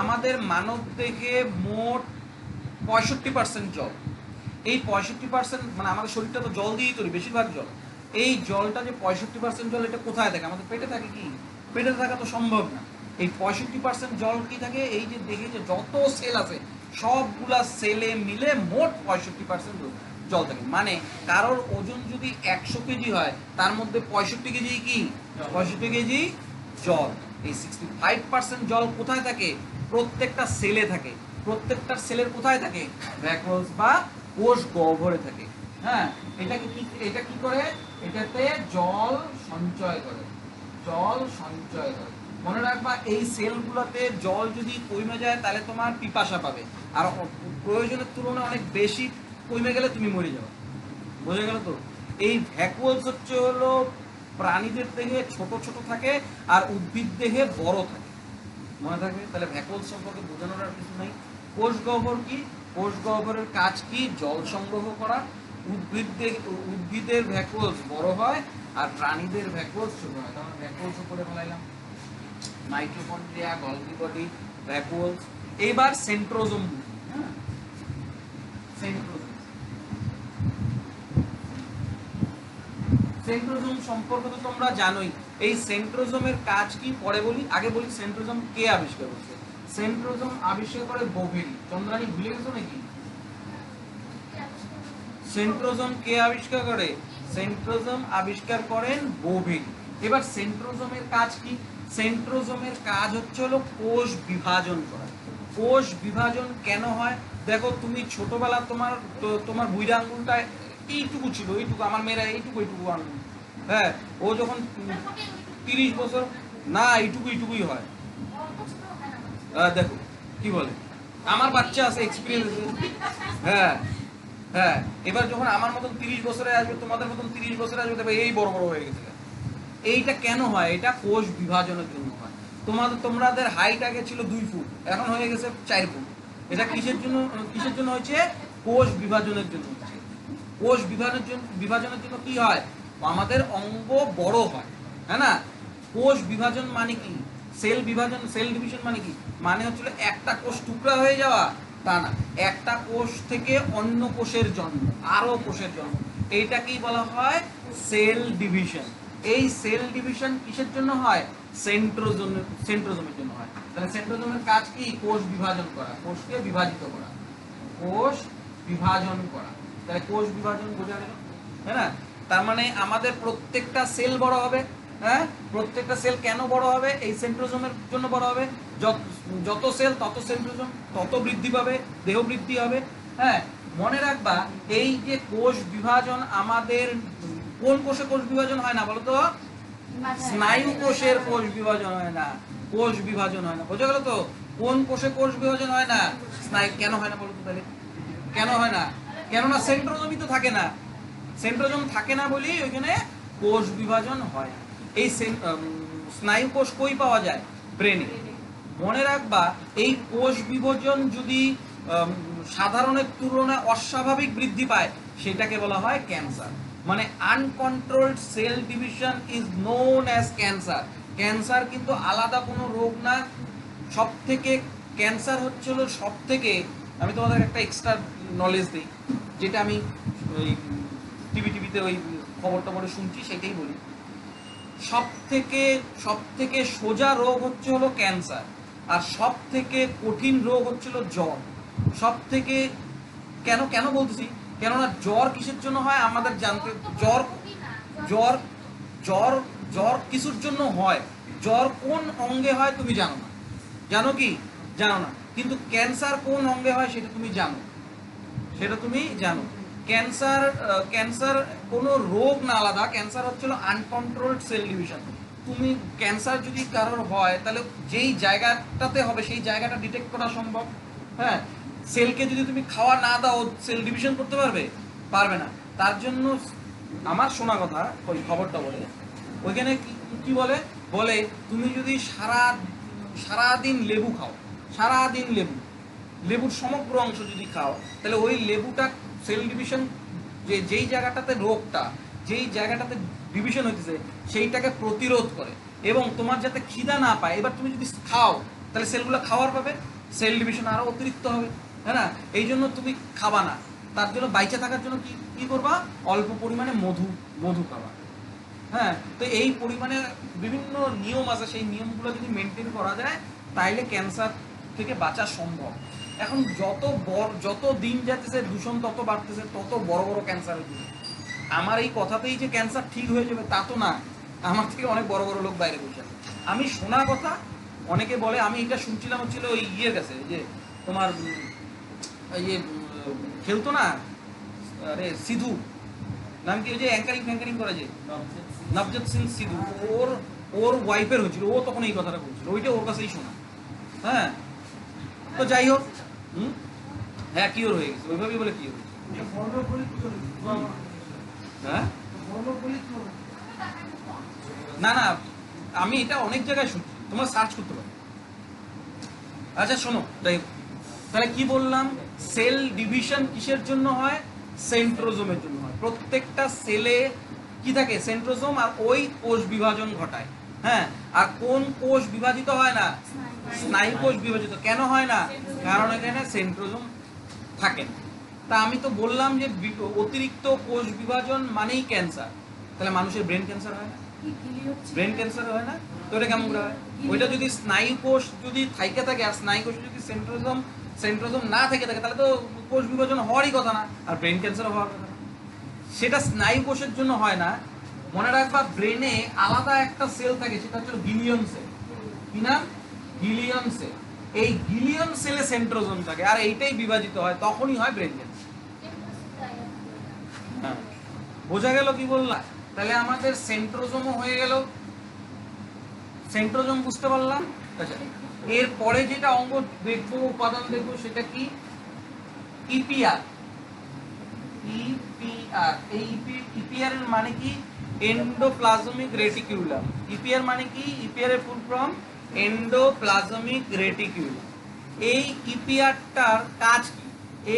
Speaker 1: আমাদের মানব দেহে মোট 65% জল। এই 65%, মানে আমাদের শরীরটা তো জল দিয়েই তৈরি, বেশিরভাগ জল। এই জলটা যে 65% জল, এটা কোথায় থাকে? আমাদের পেটে থাকে কি? পেটে থাকা তো সম্ভব না। এই 65% জল কি থাকে? এই যে দেখে যে যত সেল আছে সবগুলা সেলে মিলে মোট 65% জল থাকে। মানে কারোর ওজন যদি 100 কেজি হয়, তার মধ্যে 65 কেজি কি? 65 কেজি জল। এই 65% জল কোথায় থাকে? প্রত্যেকটা সেলে থাকে। প্রত্যেকটা সেলের কোথায় থাকে? ভ্যাকুয়ালস বা কোষ গহ্বরে থাকে। হ্যাঁ, এটা কি করে? এটাতে জল সঞ্চয় করে। জল সঞ্চয় করে। মনে রাখবা এই সেলগুলোতে জল যদি কমে যায় তাহলে তোমার পিপাসা পাবে, আর প্রয়োজনের তুলনায় অনেক বেশি কমে গেলে তুমি মরে যাবে। বোঝা গেল তো? এই ভ্যাকুয়ালস হচ্ছে হলো প্রাণীদের দেহে ছোট ছোট থাকে আর উদ্ভিদ দেহে বড় থাকে, মনে থাকবে। তাহলে ভ্যাকুয়ালস সম্পর্কে বোঝানোর আর কিছু নাই। কোষ গহ্বর কি? কোষ গহ্বরের কাজ কি? জল সংগ্রহ করা। উদ্ভিদের ভ্যাকুয়ালস বড় হয় আর প্রাণীদের ভ্যাকুয়ালস ছোট হয়। তাহলে ভ্যাকুয়ালস উপরে ফেলাইলাম, মাইটোকন্ড্রিয়া, গলগি বডি, ভ্যাকুয়ালস। এইবার সেন্ট্রোজোম। হ্যাঁ, সেন্ট্রোজোম। সেন্ট্রোজোম সম্পর্কে তো তোমরা জানোই। এই সেন্ট্রোজোমের কাজ কি পরে বলি, আগে বলি সেন্ট্রোজোম কে আবিষ্কার করছে। সেন্ট্রোজোম আবিষ্কার করে বোভেরি। চন্দ্রানী ভুলে গেছো নাকি? সেন্ট্রোজোম কে আবিষ্কার করে? সেন্ট্রোজোম আবিষ্কার করেন বোভেরি। এবার সেন্ট্রোজোমের কাজ কি? সেন্ট্রোজোমের কাজ হচ্ছে হলো কোষ বিভাজন করা। কোষ বিভাজন কেন হয়? দেখো তুমি ছোটবেলা তোমার বুইড়া আঙ্গুলটা এইটুকু ছিল, এইটুকু, আমার মেয়েরা এইটুকু এইটুকু আঙ্গুল। হ্যাঁ, ও যখন 30 বছর, না এইটুকুই হয়। দেখো কি বলে, আমার বাচ্চা আছে, এক্সপিরিয়েন্স। হ্যাঁ হ্যাঁ, এবার যখন আমার মতন 30 বছরে আসবে, তোমাদের মতন 30 বছরে আসবে, তবে এই বড় বড় হয়ে গেছে। এইটা কেন হয়? এটা কোষ বিভাজনের জন্য হয়। তোমাদের হাইট আগে ছিল 2 ফুট, এখন হয়ে গেছে 4 ফুট। এটা কিসের জন্য হয়েছে? কোষ বিভাজনের জন্য হচ্ছে। কোষ বিভাজনের জন্য কি হয়? আমাদের অঙ্গ বড় হয়, হ্যাঁ না? কোষ বিভাজন মানে কি? সেল ডিভিশন মানে কি? মানে হচ্ছিল একটা কোষ টুকরা হয়ে যাওয়া, তা না, একটা কোষ থেকে অন্য কোষের জন্ম, আরো কোষের জন্ম। এইটাকেই বলা হয় সেল ডিভিশন। এই সেল ডিভিশন কিসের জন্য হয়? সেন্ট্রোজোমের জন্য হয়। তাহলে সেন্ট্রোজোমের কাজ কি? কোষ বিভাজন করা, কোষকে বিভাজিত করা, কোষ বিভাজন করা। তাহলে কোষ বিভাজন বোঝা গেল, হ্যাঁ না? তার মানে আমাদের প্রত্যেকটা সেল বড় হবে। হ্যাঁ, প্রত্যেকটা সেল কেন বড় হবে? এই সেন্ট্রোজোমের জন্য বড় হবে। যত সেল তত সেন্ট্রোজোম, তত বৃদ্ধি পাবে, দেহ বৃদ্ধি হবে। হ্যাঁ, মনে রাখবা এই যে কোষ বিভাজন, আমাদের কোন কোষে কোষ বিভাজন হয় না বলতো? স্নায়ু কোষের কোষ বিভাজন হয় না, কোষ বিভাজন হয় না। বোঝা গেল তো? কোন কোষে কোষ বিভাজন হয় না? স্নায়ু। কেন হয় না বলতো তাহলে? কেন হয় না? কেননা সেন্ট্রোজোমই তো থাকে না। সেন্ট্রোজোম থাকে না বলেই ওইখানে কোষ বিভাজন হয়। এই স্নায়ু কোষ কই পাওয়া যায়? ব্রেনে। মনে রাখবা এই কোষ বিভাজন যদি সাধারণের তুলনায় অস্বাভাবিক বৃদ্ধি পায়, সেটাকে বলা হয় ক্যান্সার। মানে uncontrolled cell division is known as cancer. Cancer কিন্তু আলাদা কোনো রোগ না। সব থেকে ক্যান্সার হচ্ছিল সব থেকে, আমি তোমাদের একটা এক্সট্রা নলেজ দিই, যেটা আমি ওই টিভিতে ওই খবর টবরে শুনছি, সেটাই বলি। সব থেকে সোজা রোগ হচ্ছে হলো ক্যান্সার, আর সব থেকে কঠিন রোগ হচ্ছিল জ্বর। সব থেকে কেন বলতেছি, কেননা জ্বর কিসের জন্য হয় আমাদের জানতে। জ্বর জ্বর জ্বর জ্বর কিসের জন্য হয়? জ্বর কোন অঙ্গে হয় তুমি জানো না। জানো কি? জানো না। কিন্তু ক্যান্সার কোন অঙ্গে হয় সেটা তুমি জানো, সেটা তুমি জানো। ক্যান্সার কোনো রোগ না আলাদা। ক্যান্সার হচ্ছিল আনকন্ট্রোলড সেল ডিভিশন। তুমি ক্যান্সার যদি কারোর হয়, তাহলে যেই জায়গাটাতে হবে সেই জায়গাটা ডিটেক্ট করা সম্ভব। হ্যাঁ, সেলকে যদি তুমি খাওয়া না দাও, সেল ডিভিশন করতে পারবে না। তার জন্য আমার শোনা কথা, ওই খবরটা বলে, ওইখানে কি বলে তুমি যদি সারাদিন লেবু খাও, সারাদিন লেবুর সমগ্র অংশ যদি খাও, তাহলে ওই লেবুটা সেল ডিভিশন, যেই জায়গাটাতে রোগটা, যেই জায়গাটাতে ডিভিশন হইতেছে, সেইটাকে প্রতিরোধ করে এবং তোমার যাতে খিদা না পায়। এবার তুমি যদি খাও, তাহলে সেলগুলো খাওয়ার পাবে, সেল ডিভিশন আরো অতিরিক্ত হবে, হ্যাঁ না? এই জন্য তুমি খাবা না। তার জন্য বাইচে থাকার জন্য কি করবা? অল্প পরিমাণে মধু খাবা। হ্যাঁ, তো এই পরিমাণে বিভিন্ন নিয়ম আছে, সেই নিয়মগুলো যদি মেনটেন করা যায়, তাইলে ক্যান্সার থেকে বাঁচা সম্ভব। এখন যত দিন যাচ্ছে দূষণ তত বাড়তেছে, তত বড় বড় ক্যান্সার হচ্ছে। আমার এই কথাতেই যে ক্যান্সার ঠিক হয়ে যাবে তা তো না, আমার থেকে অনেক বড় বড় লোক বাইরে বসে আছে। আমি শোনা কথা, অনেকে বলে, আমি এটা শুনছিলাম হচ্ছিল ওই ইয়ের কাছে, যে তোমার ইয়ে খেলতো না, আরে সিধু নাম কি, ওই যে অ্যাঙ্কারিং করে, যে নবজোৎ সিং সিধু, ওর ওয়াইফের হয়েছিল, ও তখন এই কথাটা বলছিল, ওইটা ওর কাছেই শোনা। হ্যাঁ, তো যাই হোক, হ্যাঁ কিওর হয়ে গেছে, ওইভাবেই বলে কিওর হয়েছে। হ্যাঁ না না, আমি এটা অনেক জায়গায় শুনছি, তোমরা সার্চ করতে পারো। আচ্ছা শোনো, তাহলে কি বললাম, সেল ডিভিশন কিসের জন্য হয়? সেন্ট্রোজোমের জন্য হয়। প্রত্যেকটা সেলে কি থাকে? সেন্ট্রোজোম, আর ওই কোষ বিভাজন ঘটায়। হ্যাঁ, আর কোন কোষ বিভাজিত হয় না? স্নায়ু কোষ বিভাজিত। কেন হয় না? কারণ এখানে সেন্ট্রোজোম থাকে না। তা আমি তো বললাম যে অতিরিক্ত কোষ বিভাজন মানেই ক্যান্সার। তাহলে মানুষের ব্রেন ক্যান্সার হয় না? ব্রেন ক্যান্সার হয় না? তো এটা কেমন করে হয়? ওইটা যদি স্নায়ু কোষ যদি থাইকে থাকে, আর স্নায়ু কোষ যদি সেন্ট্রোজোম না থেকে থাকে, তাহলে তো কোষ বিভাজন হওয়ারই কথা না, আর ব্রেন ক্যান্সার হওয়ার কথা না। সেটা স্নায়ু কোষের জন্য হয় না। মনে রাখবা, ব্রেনে আলাদা একটা সেল থাকে, সেটা হচ্ছে গিলিয়ন সেল। কি নাম? গিলিয়ন সেল। এই গিলিয়ন সেলে সেন্ট্রোজোম থাকে, আর এইটাই বিভাজিত হয়, তখনই হয় ব্রেন ক্যান্সার। হ্যাঁ, বোঝা গেল কি বললাম? তাহলে আমাদের সেন্ট্রোজোমও হয়ে গেল। সেন্ট্রোজোম বুঝতে পারলাম। আচ্ছা, এরপরে যেটা অঙ্গ দেখবো, উপাদান দেখবো, সেটা কি? ইপিআর। ইপিআর, এই ইপিআর এর মানে কি? Endoplasmic reticulum. ইপিআর মানে কি? ইপিআর এর ফুল ফর্ম এন্ডোপ্লাজমিক রেটিকুলাম। এই ইপিআরটার কাজ কি?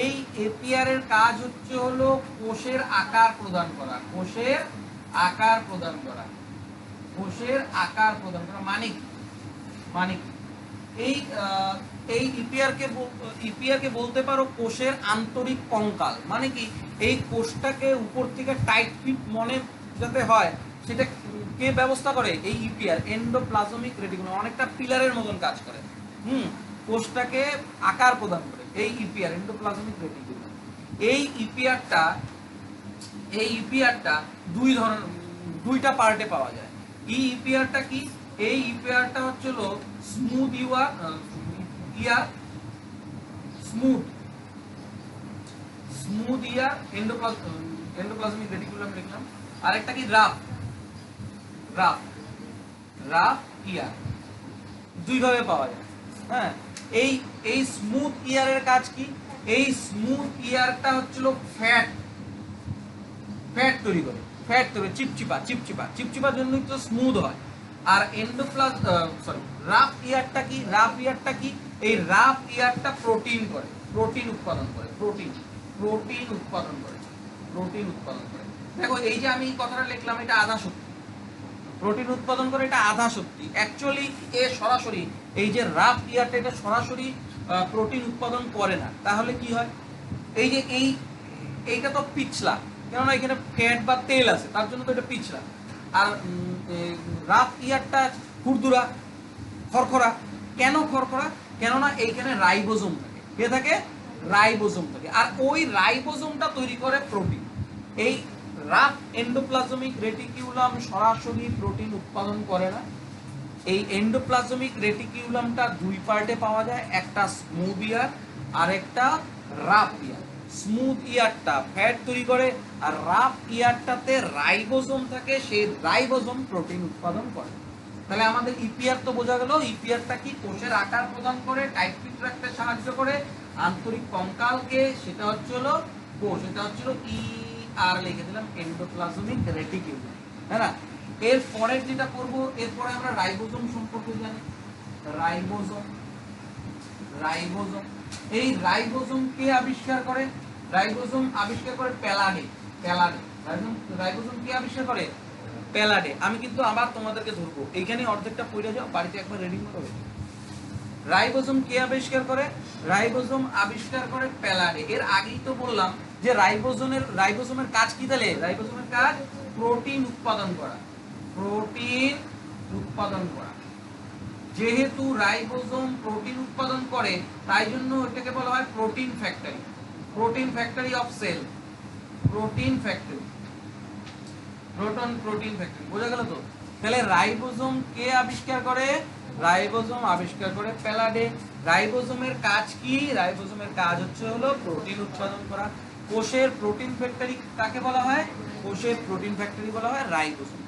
Speaker 1: এই এপিআর এর কাজ হচ্ছে হলো কোষের আকার প্রদান করা। কোষের আকার প্রদান করা। কোষের আকার প্রদান করা মানে কি? মানে কি? এই ইপিআর কে বলতে পারো কোষের আন্তরিক কঙ্কাল। মানে কি? এই কোষটাকে উপর থেকে টাইট ফিট মনে যাতে হয়, সেটা কে ব্যবস্থা করে? এই ইপিআর, এন্ডোপ্লাজমিক রেটিকুলাম। অনেকটা পিলারের মতন কাজ করে। কোষটাকে আকার প্রদান করে এই ইপিআর, এন্ডোপ্লাজমিক রেটিকুলাম। এই ইপিআরটা দুইটা পার্টে পাওয়া যায়। এই ইপিআরটা কি? এই ইপিআরটা হচ্ছে হলো স্মুথ ইয়ার এন্ডোপ্লাজমিক রেটিকুলাম লিখলাম। আরেকটা কি? রাফ ইয়ার। দুই ভাবে পাওয়া যায়। হ্যাঁ, এই স্মুথ ইয়ারের কাজ কি? এই স্মুথ ইয়ারটা হচ্ছিল ফ্যাট তৈরি করে। চিপচিপার জন্যই তো স্মুথ হয়। আর রাফ ইয়ারটা কি? এই রাফ ইয়ারটা প্রোটিন উৎপাদন করে। দেখো, এই যে আমি কথাটা লিখলাম, এটা আধা সত্যি। প্রোটিন উৎপাদন করে, এটা আধা সত্যি। অ্যাকচুয়ালি এ সরাসরি, এই যে রাফ ইয়ারটা, এটা সরাসরি প্রোটিন উৎপাদন করে না। তাহলে কি হয়? এই যে এইটা তো পিছলা, কেননা এখানে ফ্যাট বা তেল আছে, তার জন্য তো এটা পিছলা। আর রাফ ইয়ারটা খুরদুরা, খরখরা। কেন খরখরা? কেননা এইখানে রাইবোজোম থাকে। কে থাকে? রাইবোজোম থাকে। আর ওই রাইবোজোমটা তৈরি করে প্রোটিন। এই রাফ এন্ডোপ্লাজমিক রেটিকুলাম সরাসরি প্রোটিন উৎপাদন করে না। এই এন্ডোপ্লাজমিক রেটিকুলামটা দুই পার্টে পাওয়া যায়, একটা স্মুথ ইয়ার আর একটা রাফ ইয়ার। স্মুথ ইয়ারটা ফ্যাট তৈরি করে, আর রাফ ইয়ারটাতে রাইবোজোম থাকে, সেই রাইবোজোম প্রোটিন উৎপাদন করে। তাহলে আমাদের ইপিআর তো বোঝা গেল। ইপিআরটা কি? কোষের আকার প্রদান করে, টাইট ফিট রাখতে সাহায্য করে আন্তরিক কঙ্কালকে। সেটা হচ্ছে হলো কোষ, এটা হচ্ছে হলো আর লিখে দিলাম এন্ডোপ্লাজমিক রেটিকুলাম। হ্যাঁ না? এর পরের যেটা করব, এরপরে আমরা রাইবোজোম সম্পর্কে জানি। রাইবোজোম এই রাইবোজোম কে আবিষ্কার করে? রাইবোজোম আবিষ্কার করে প্যালাডে। রাইবোজোম কে আবিষ্কার করে? প্যালাডে। আমি কিন্তু আবার তোমাদেরকে ধরবো, এইখানে অর্ধেকটা পড়ে যাও, বাড়িতে একবার রেডি করবে। রাইবোজোম কে আবিষ্কার করে? রাইবোজোম আবিষ্কার করে প্যালাডে। এর আগেই তো বললাম যে রাইবোজোমের কাজ কি? তাহলে রাইবোজোমের কাজ প্রোটিন উৎপাদন করা। যেহেতু রাইবোজোম প্রোটিন উৎপাদন করে, তাই জন্য এটাকে বলা হয় protein factory of cell. Protein factory. বোঝা গেল তো? তাহলে রাইবোজোম কে আবিষ্কার করে? রাইবোজোম আবিষ্কার করে প্যালাডে। রাইবোজোমের কাজ কি? রাইবোজোমের কাজ হচ্ছে হলো প্রোটিন উৎপাদন করা। কোষের প্রোটিন ফ্যাক্টরি কাকে বলা হয়? কোষের প্রোটিন ফ্যাক্টরি বলা হয় রাইবোজোম।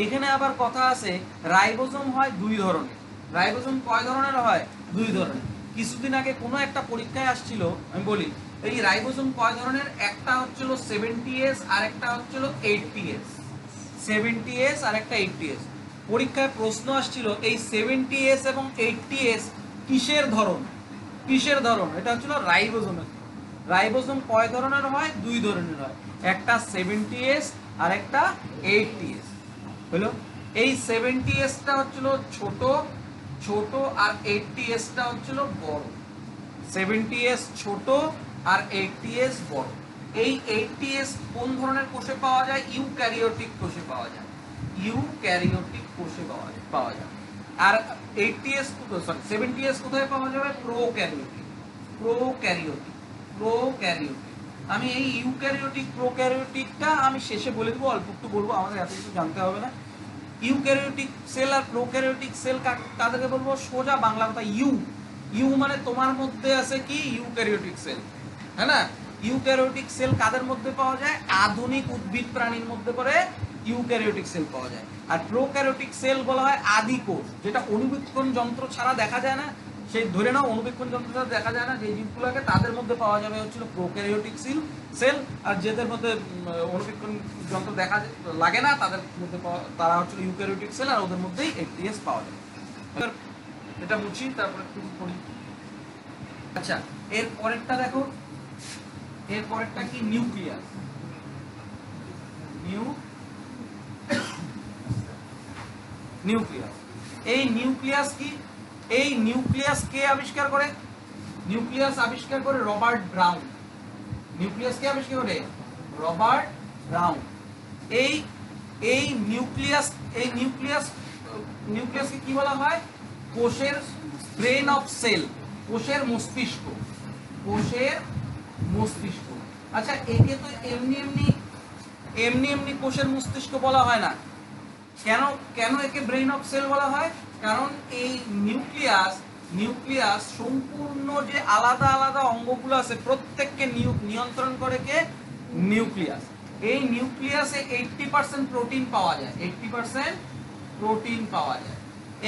Speaker 1: এখানে আবার কথা আছে রাইবোজোম হয় দুই ধরনের। রাইবোজোম কয় ধরনের হয়? দুই ধরনের। কিছুদিন আগে কোনো একটা পরীক্ষায় আসছিল, আমি বলি এই রাইবোজোম কয় ধরনের, একটা হচ্ছিল 70S আর একটা হচ্ছিল 80S। 70S আর একটা 80S। পরীক্ষায় প্রশ্ন আসছিল এই 70S এবং 80S কিসের ধরন, কিসের ধরন? এটা হচ্ছিল রাইবোজোমের। রাইবোজোম কয় ধরনের হয়? দুই ধরনের হয়, একটা 70S আর একটা 80S। হলো এই 70Sটা হচ্ছিল ছোট ছোট আর 80Sটা হচ্ছিল বড়। 70S ছোট আর 80S বড়। এই 80S কোন ধরনের কোষে পাওয়া যায়? ইউক্যারিওটিক কোষে পাওয়া যায়। ইউক্যারিওটিক কোষে পাওয়া যায়। আর 80S, সরি 70S কোথায় পাওয়া যাবে? প্রোক্যারিওটিক। Prokaryotic, prokaryotic. আমি এই ইউক্যারিওটিক প্রোক্যারিওটিকটা আমি শেষে বলে দেবো, অল্প একটু বলবো, আমাদের এত কিছু জানতে হবে না। ইউক্যারিওটিক সেল আর প্রোক্যারিওটিক সেল কাদেরকে বলবো? সোজা বাংলা কথা, ইউ মানে তোমার মধ্যে আছে কি? ইউক্যারিওটিক সেল, হ্যাঁ না? ইউক্যারিওটিক সেল কাদের মধ্যে পাওয়া যায়? আধুনিক উদ্ভিদ প্রাণীর মধ্যে পড়ে ইউক্যারিওটিক সেল পাওয়া যায়। আর প্রোক্যারিওটিক সেল বলা হয় আদি কোষ, যেটা অণুবীক্ষণ যন্ত্র ছাড়া দেখা যায় না। সেই ধরে নাও অণুবীক্ষণ যন্ত্র ছাড়া দেখা যায় না যে জীবগুলোকে, তাদের মধ্যে পাওয়া যাবে হচ্ছিল প্রোক্যারিওটিক সেল। আর যেদের মধ্যে অণুবীক্ষণ যন্ত্র দেখা লাগে না তাদের মধ্যে তারা হচ্ছিল ইউক্যারিওটিক সেল, আর ওদের মধ্যেই 80S পাওয়া যায়। এটা মুছি, তারপরে একটু পড়ি। আচ্ছা, এর পরেরটা দেখো, এর পরেরটা কি? নিউক্লিয়াস। নিউক্লিয়াস। এই নিউক্লিয়াস কি? এই নিউক্লিয়াস কে আবিষ্কার করে? নিউক্লিয়াস আবিষ্কার করে রবার্ট ব্রাউন। নিউক্লিয়াস কে আবিষ্কার করে? Robert brown. এই এই নিউক্লিয়াস, এই নিউক্লিয়াসকে কি বলা হয়? কোষের ব্রেন অফ সেল, কোষের মস্তিষ্ক, কোষের মস্তিষ্ক। আচ্ছা, একে তো এমনি এমনি কোষের মস্তিষ্ক বলা হয় না। কেন কেন একে ব্রেন অফ সেল বলা হয়? কারণ এই নিউক্লিয়াস সম্পূর্ণ যে আলাদা আলাদা অঙ্গগুলো আছে প্রত্যেককে নিয়ন্ত্রণ করে কে? নিউক্লিয়াস। এই নিউক্লিয়াসে 80% প্রোটিন পাওয়া যায়, 80% প্রোটিন পাওয়া যায়।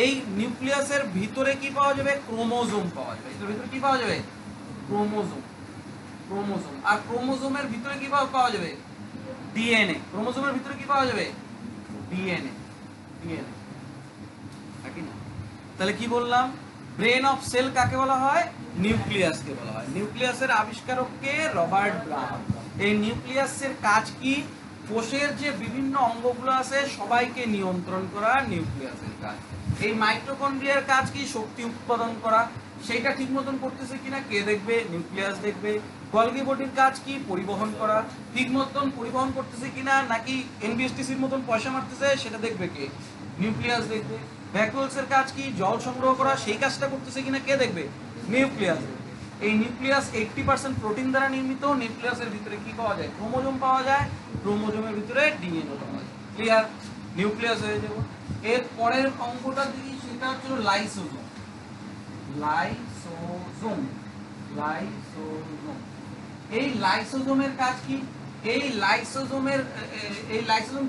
Speaker 1: এই নিউক্লিয়াসের ভিতরে কি পাওয়া যাবে? ক্রোমোজোম পাওয়া যাবে। এর ভিতরে কি পাওয়া যাবে? ক্রোমোজোম। ক্রোমোজোম। আর ক্রোমোজোমের ভিতরে কি পাওয়া যাবে? ডিএনএ। ক্রোমোজোমের ভিতরে কি পাওয়া যাবে? ডিএনএ। ডিএনএ, নাকি না? তাহলে কি বললাম? ব্রেন অফ সেল কাকে বলা হয়? নিউক্লিয়াসকে বলা হয়। নিউক্লিয়াসের আবিষ্কারক কে? Robert brown. এই নিউক্লিয়াসের কাজ কি? কোষের যে বিভিন্ন অঙ্গগুলো আছে সবাইকে নিয়ন্ত্রণ করা নিউক্লিয়াসের কাজ। এই মাইটোকন্ড্রিয়ার কাজ কি? শক্তি উৎপাদন করা। সেইটা ঠিক মতন করতেছে কিনা কে দেখবে? নিউক্লিয়াস দেখবে। গলগি বডির কাজ কি? পরিবহন করা। ঠিক মতন পরিবহন করতেছে কিনা, নাকি এনবিএসটিসির মতন পয়সা মারতেছে, সেটা দেখবে কে? নিউক্লিয়াস দেখবে। ভ্যাকুয়ালসের কাজ কি? জল সংগ্রহ করা। সেই কাজটা করতেছে কিনা কে দেখবে? নিউক্লিয়াস দেখবে। এই নিউক্লিয়াস 80% প্রোটিন দ্বারা নির্মিত। নিউক্লিয়াসের ভিতরে কি পাওয়া যায়? ক্রোমোজোম পাওয়া যায়। ক্রোমোজোমের ভিতরে ডিএনএ পাওয়া যায়। ক্লিয়ার? নিউক্লিয়াস হয়ে যাব। এর পরের অঙ্কটা দেখি, সেটা হচ্ছে লাইসোজোম। Lysosome, lysosome. এই লাইসোজোমের কাজ কি? এই লাইসোজোম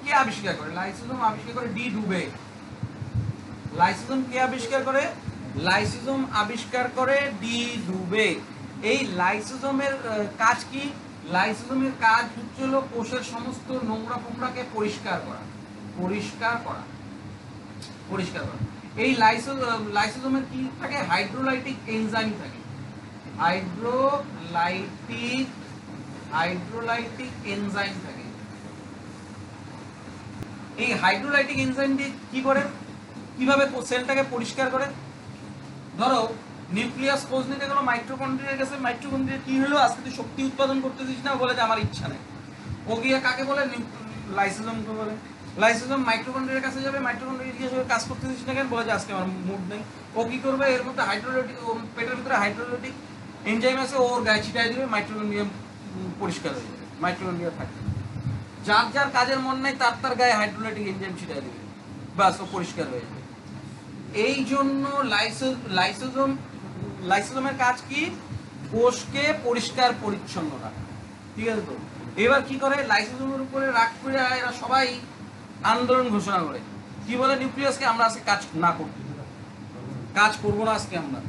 Speaker 1: কে আবিষ্কার করে? লাইসোজোম আবিষ্কার করে ডি ডুবে। লাইসোজোম কে আবিষ্কার করে? লাইসোজোম আবিষ্কার করে ডি ডুবে। এই লাইসোজোমের কাজ কি? লাইসোজোমের কাজ হচ্ছিল কোষের সমস্ত নোংরা ফোংরাকে পরিষ্কার করা, পরিষ্কার করা, পরিষ্কার করা। এই লাইসোজোমের কি থাকে? হাইড্রোলাইটিক এনজাইম থাকে। হাইড্রোলাইটিক এনজাইম থাকে। এই হাইড্রোলাইটিক এনজাইম দিয়ে কি করে? কিভাবে সেলটাকে পরিষ্কার করে? ধরো নিউক্লিয়াস কোষ নিতে গেল মাইটোকন্ড্রিয়ার কাছে, মাইটোকন্ড্রিয়া কি হলো? আজকে তুই শক্তি উৎপাদন করতেছিস না, বলে যে আমার ইচ্ছা নেই। ও গিয়ে কাকে বলে? লাইসোজোমকে বলে। লাইসোজোম মাইটোকন্ড্রিয়ার কাছে যাবে, মাইটোকন্ড্রিয়া জিজ্ঞেস কাজ করতেছিস না কেন, বলে যে আজকে আমার মুড নেই। ও কি করবে? এর মধ্যে হাইড্রোলাইটিক, পেটের ভিতরে হাইড্রোলাইটিক এনজাইম আছে, ওর গায়ে ছিটাই দিবে, মাইটোকন্ড্রিয়া পরিষ্কার হয়ে যাবে। মাইটোকন্ড্রিয়া থাকবে, যার যার কাজের মন নাই তার গায়ে হাইড্রোলাইটিক এনজাইম ছিটাই দিবে, বাস ও পরিষ্কার হয়ে যাবে। এই জন্য লাইসোজোমের কাজ কি? কোষকে পরিষ্কার পরিচ্ছন্ন রাখা। ঠিক আছে তো? এবার কি করে? লাইসোজোমের উপরে রাগ করে এরা সবাই আন্দোলন ঘোষণা করে কি বলে নিউক্লিয়াসকে, আমরা আজকে কাজ না করতে, কাজ করবো না আজকে আমরা।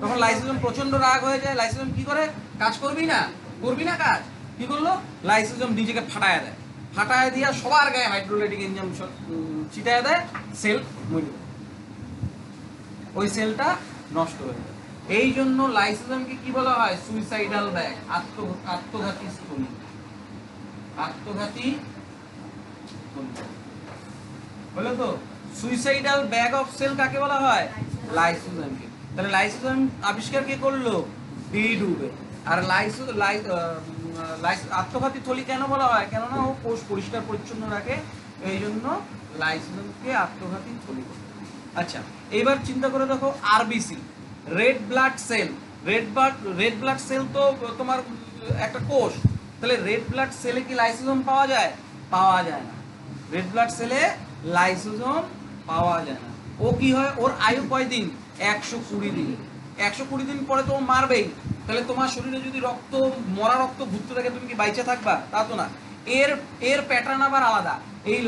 Speaker 1: তখন লাইসোজোম প্রচন্ড রাগ হয়ে যায়, লাইসোজোম কি করে, কাজ করবি না, করবি না কাজ, কি করলো, লাইসোজোম নিজেকে ফাটায় দেয়, ফাটায় দিয়ে সবার গায়ে হাইড্রোলাইটিক এনজাইম ছিটায় দেয়, সেল মরে যায়, ওই সেলটা নষ্ট হয়ে যায়। এই জন্য লাইসোজোমকে কি বলা হয়, সুইসাইডাল ব্যাগ, আত্মঘাতী স্থলী, আত্মঘাতী বলে তো। সুইসাইডাল ব্যাগ অফ সেল কাকে বলা হয়, লাইসোজোমকে। তাহলে লাইসোজোম আবিষ্কার কে করলো, ডি ডুবে। আর আত্মঘাতী থলি কেন বলা হয়, কেননা ও কোষ পরিষ্কার পরিচ্ছন্ন রাখে, এই জন্য লাইসোজোমকে আত্মঘাতী থলি। আচ্ছা, এবার চিন্তা করে দেখো RBC, red blood cell. Red blood cell তো তোমার একটা কোষ, তাহলে রেড ব্লাড সেলে কি লাইসোজোম পাওয়া যায়, পাওয়া যায় না। রেড ব্লাড সেলে লাইসোজোম পাওয়া যায় না। ও কি হয়, ওর আয়ু কয় দিন, 120 দিন। 120 দিন পরে তো ও মারবেই। তাহলে তোমার শরীরে যদি রক্ত, মরা রক্ত ঘুরতে থাকে, তুমি কি বাইচে থাকবা, তা তো না। এর প্যাটার্ন আবার আলাদা। এই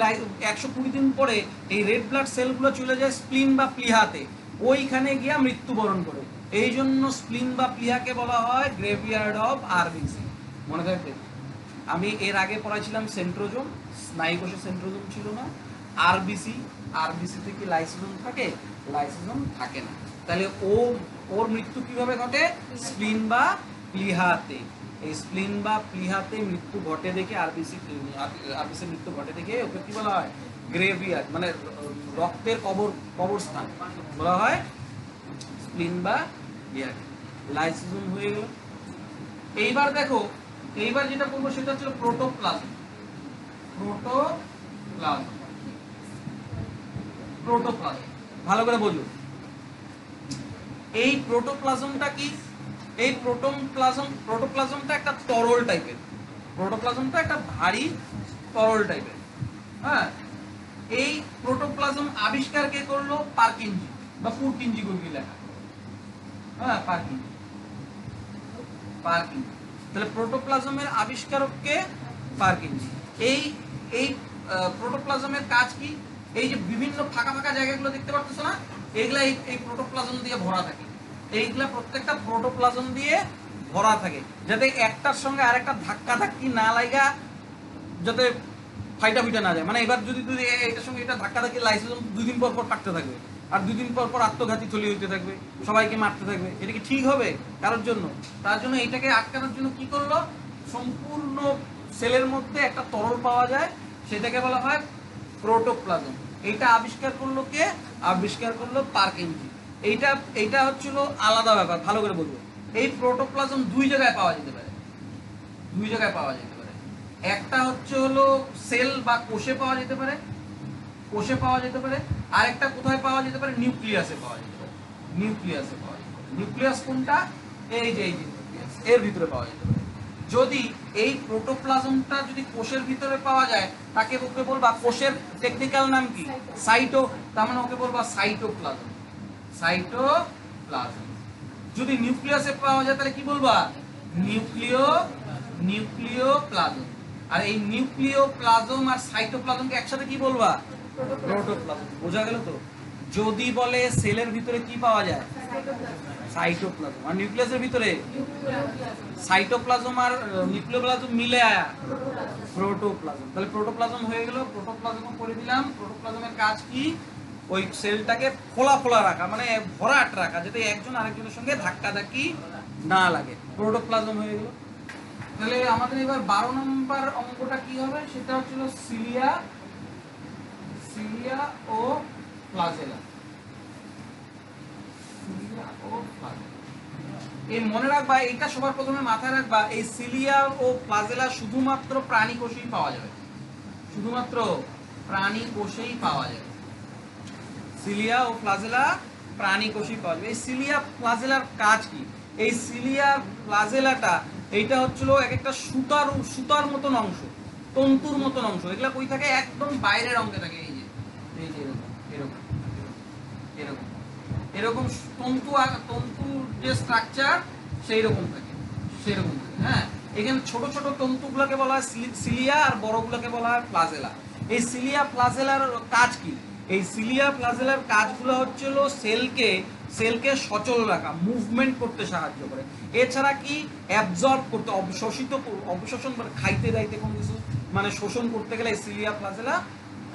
Speaker 1: 120 দিন পরে এই রেড ব্লাড সেলগুলো চলে যায় স্প্লিন বা প্লিহাতে, ওইখানে গিয়া মৃত্যুবরণ করে। এই জন্য স্প্লিন বা প্লিহাকে বলা হয় গ্রেভিয়ার্ড অফ আরবিসি। মনে থাকবে, আমি এর আগে পড়াইছিলাম সেন্ট্রোজোম, স্নায়ু কোষে সেন্ট্রোজোম ছিল না। আরবিসি, আরবিসিতে কি লাইসোজোম থাকে, লাইসোজোম থাকে না। তাহলে ওর মৃত্যু কিভাবে ঘটে, স্প্লিন বা প্লিহাতে। এই স্প্লিন বা প্লিহাতে মৃত্যু ঘটে দেখে আরবিসির মৃত্যু ঘটে দেখে ওকে কি বলা হয়, গ্রেভিয়ার্ড, মানে রক্তের কবরস্থান বলা হয় স্প্লিন বা প্লিহাতে। লাইসোজোম হয়ে গেল। এইবার দেখো, এইবার যেটা করবো সেটা হচ্ছে প্রোটোপ্লাজম। প্রোটোপ্লাজম ভালো করে বোঝো। এই প্রোটোপ্লাজমটা কি, এই প্রোটোপ্লাজমটা একটা তরল টাইপের, প্রোটোপ্লাজমটা একটা ভারী তরল টাইপের। হ্যাঁ, এই প্রোটোপ্লাজম আবিষ্কার কে করলো, পার্কিনজি বা পুরকিনজি গুলি লেখা। হ্যাঁ, পার্কিনজি। তাহলে প্রোটোপ্লাজমের আবিষ্কারককে পার্কিনজি। এই প্রোটোপ্লাজমের কাজ কি, এই যে বিভিন্ন ফাঁকা ফাঁকা জায়গাগুলো দেখতে পাচ্ছ না, এইগুলা এই প্রোটোপ্লাজম দিয়ে ভরা থাকে। এইগুলা প্রত্যেকটা প্রোটোপ্লাজম দিয়ে ভরা থাকে, যাতে একটার সঙ্গে আরেকটা ধাক্কা ধাক্কি না লাগা, যাতে ফাইটা না যায়। মানে এবার যদি এটার সঙ্গে এটা ধাক্কা ধাক্কি, লাইসোজোম 2 দিন পর কাটতে থাকবে, আর 2 দিন পর আত্মঘাতী থলি হইতে থাকবে, সবাইকে মারতে থাকবে। এটা কি ঠিক হবে কারোর জন্য? তার জন্য এইটাকে আটকানোর জন্য কি করলো, সম্পূর্ণ সেলের মধ্যে একটা তরল পাওয়া যায়, সেটাকে বলা হয় প্রোটোপ্লাজম। এইটা আবিষ্কার করলো কে, আবিষ্কার করলো পার্কিনজি। এইটা হচ্ছিল আলাদা ব্যাপার, ভালো করে বলবো। এই প্রোটোপ্লাজম 2 জায়গায় পাওয়া যেতে পারে, 2 জায়গায় পাওয়া যেতে পারে। একটা হচ্ছে হলো সেল বা কোষে পাওয়া যেতে পারে, কোষে পাওয়া যেতে পারে। আর একটা কোথায় পাওয়া যেতে পারে, নিউক্লিয়াসে পাওয়া যেতে পারে, নিউক্লিয়াসে পাওয়া যেতে পারে। নিউক্লিয়াস কোনটা, এই যে নিউক্লিয়াস, এর ভিতরে পাওয়া যেতে পারে। যদি এই প্রোটোপ্লাজমটা যদি কোষের ভিতরে পাওয়া যায়, তাকে ওকে বলবা, কোষের টেকনিক্যাল নাম কি, সাইটো, তার মানে ওকে বলবা সাইটোপ্লাজম, সাইটোপ্লাজম। যদি নিউক্লিয়াসে পাওয়া যায় তাহলে কি বলবা, নিউক্লিওপ্লাজম। আর এই নিউক্লিওপ্লাজম আর সাইটোপ্লাজমকে একসাথে কি বলবা, প্রোটোপ্লাজম। বোঝা গেল তো? যদি বলে সেলের ভিতরে কি পাওয়া যায়, সাইটোপ্লাজম, আর নিউক্লিয়াসের ভিতরে সাইটোপ্লাজম আর নিউক্লিওপ্লাজম মিলে আয়া প্রোটোপ্লাজম। তাহলে প্রোটোপ্লাজম হয়ে গেল। প্রোটোপ্লাজম করে দিলাম। প্রোটোপ্লাজমের কাজ কি, ওই সেলটাকে ফোলা রাখা, মানে ভরাট রাখা, যাতে একজন আরেকজনের সঙ্গে ধাক্কা ধাক্কি না লাগে। প্রোটোপ্লাজম হয়ে গেল। তাহলে আমাদের এবার 12 নম্বর অঙ্কটা কি হবে, সেটা হচ্ছিল সিলিয়া ও ফ্লাজেলা। এই মনে রাখবা, এটা সবার প্রথমে মাথায় রাখবা, এই সিলিয়া ও ফ্লাজেলা শুধুমাত্র প্রাণী কোষেই পাওয়া যাবে, শুধুমাত্র প্রাণী কোষেই পাওয়া যাবে। সিলিয়া ও ফ্লাজেলা প্রাণী কোষেই পাওয়া যাবে। এই সিলিয়া ফ্লাজেলার কাজ কি, এই সিলিয়া ফ্লাজেলাটা এইটা হচ্ছিল এক একটা সুতার মতন অংশ, তন্তুর মতন অংশ। এগুলা কই থাকে, একদম বাইরের অঙ্গে থাকে। এই যে এরকম এরকম এরকম তন্তুর যে স্ট্রাকচার সেই রকম থাকে, সেরকম থাকে। হ্যাঁ, এখানে ছোট ছোট তন্তুগুলোকে বলা হয় সিলিয়া, আর বড়গুলোকে বলা হয় ফ্লাজেলা। এই সিলিয়া ফ্লাজেলার কাজ কি? এই সিলিয়া ফ্লাজেলার কাজগুলো হচ্ছিল সেলকে সচল রাখা, মুভমেন্ট করতে সাহায্য করে। এছাড়া কি অ্যাবজর্ব করতে, অবশোষণ করে খাইতে দাইতে কোনো কিছু মানে শোষণ করতে গেলে এই সিলিয়া ফ্লাজেলা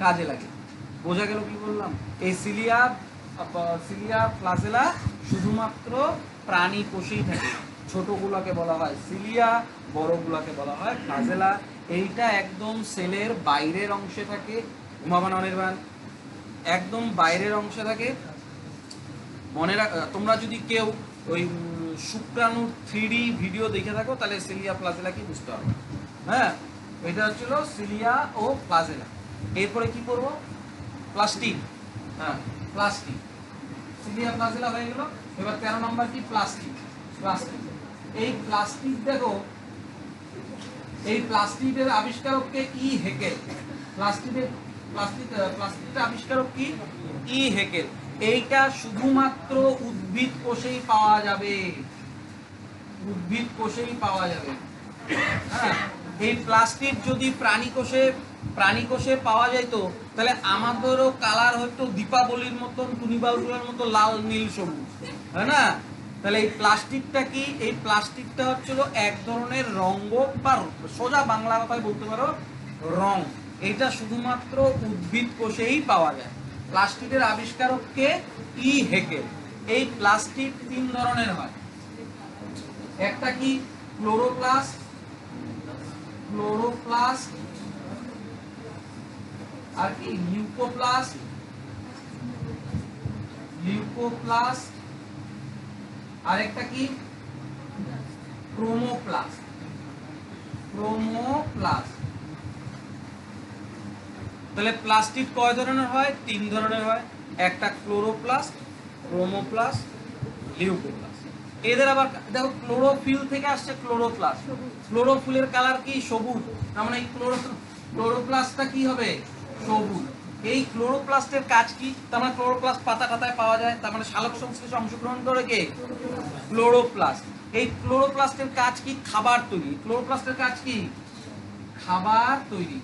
Speaker 1: কাজে লাগে। বোঝা গেল কি বললাম? এই সিলিয়া ফ্লাজেলা শুধুমাত্র প্রাণী কোষেই থাকে। ছোটগুলোকে বলা হয় সিলিয়া, বড়গুলোকে বলা হয় ফ্লাজেলা। এইটা একদম সেলের বাইরের অংশে থাকে। ঘুমাবান অনির্বাণ, একদম বাইরের অংশে থাকে। তোমরা যদি কেউ ওই শুক্রাণুর 3D ভিডিও দেখে থাকো তাহলে সিলিয়া ফ্লাজেলা কি বুঝতে পারবে। হ্যাঁ, এটা হচ্ছিল সিলিয়া ও ফ্লাজেলা। এরপরে কি করবো? প্লাস্টিক। হ্যাঁ, প্লাস্টিক। সিলিয়া ফ্লাজেলা হয়ে গেল। এবার 13 নম্বর কি? প্লাস্টিক। এই প্লাস্টিক দেখো, এই প্লাস্টিকের আবিষ্কারককে ই হেকেল। প্লাস্টিকটা আবিষ্কারক কি? ই হেকেল। এইটা শুধুমাত্র উদ্ভিদ কোষেই পাওয়া যাবে, উদ্ভিদ কোষেই পাওয়া যাবে। হ্যাঁ, এই প্লাস্টিক যদি প্রাণী কোষে পাওয়া যাইতো তাহলে আমাদেরও কালার হয়তো দীপাবলির মতন, টুনিবালগুলোর মতো লাল নীল সবুজ, হয় না? তাহলে এই প্লাস্টিকটা কি? এই প্লাস্টিকটা হচ্ছিল এক ধরনের রঙ্গ, বা সোজা বাংলা কথায় বলতে পারো রং। এটা শুধুমাত্র উদ্ভিদ কোষেই পাওয়া যায়। প্লাস্টিকের আবিষ্কারককে ই হেকেল। এই প্লাস্টিক 3 ধরনের হয়। একটা কি? ক্লোরোপ্লাস্ট, আর কি লিউকোপ্লাস্ট, আর একটা কি? ক্রোমোপ্লাস্ট। তাহলে প্লাস্টিক কয় ধরনের হয়? 3 ধরনের হয়। একটা ক্লোরোপ্লাস্ট, ক্রোমোপ্লাস্ট, লিউকোপ্লাস্ট। এদের আবার দেখো ক্লোরোফিল থেকে আসছে ক্লোরোপ্লাস্ট। ক্লোরোফিলের কালার কি? সবুজ। তার মানে এই ক্লোরোপ্লাস্টটা কি হবে? সবুজ। এই ক্লোরোপ্লাস্টের কাজ কি? তার মানে ক্লোরোপ্লাস্ট পাতা টাতায় পাওয়া যায়, তার মানে সালোক সংশ্লেষে অংশগ্রহণ করে কে? ক্লোরোপ্লাস্ট। এই ক্লোরোপ্লাস্টের কাজ কি? খাবার তৈরি। ক্লোরোপ্লাস্টের কাজ কি? খাবার তৈরি।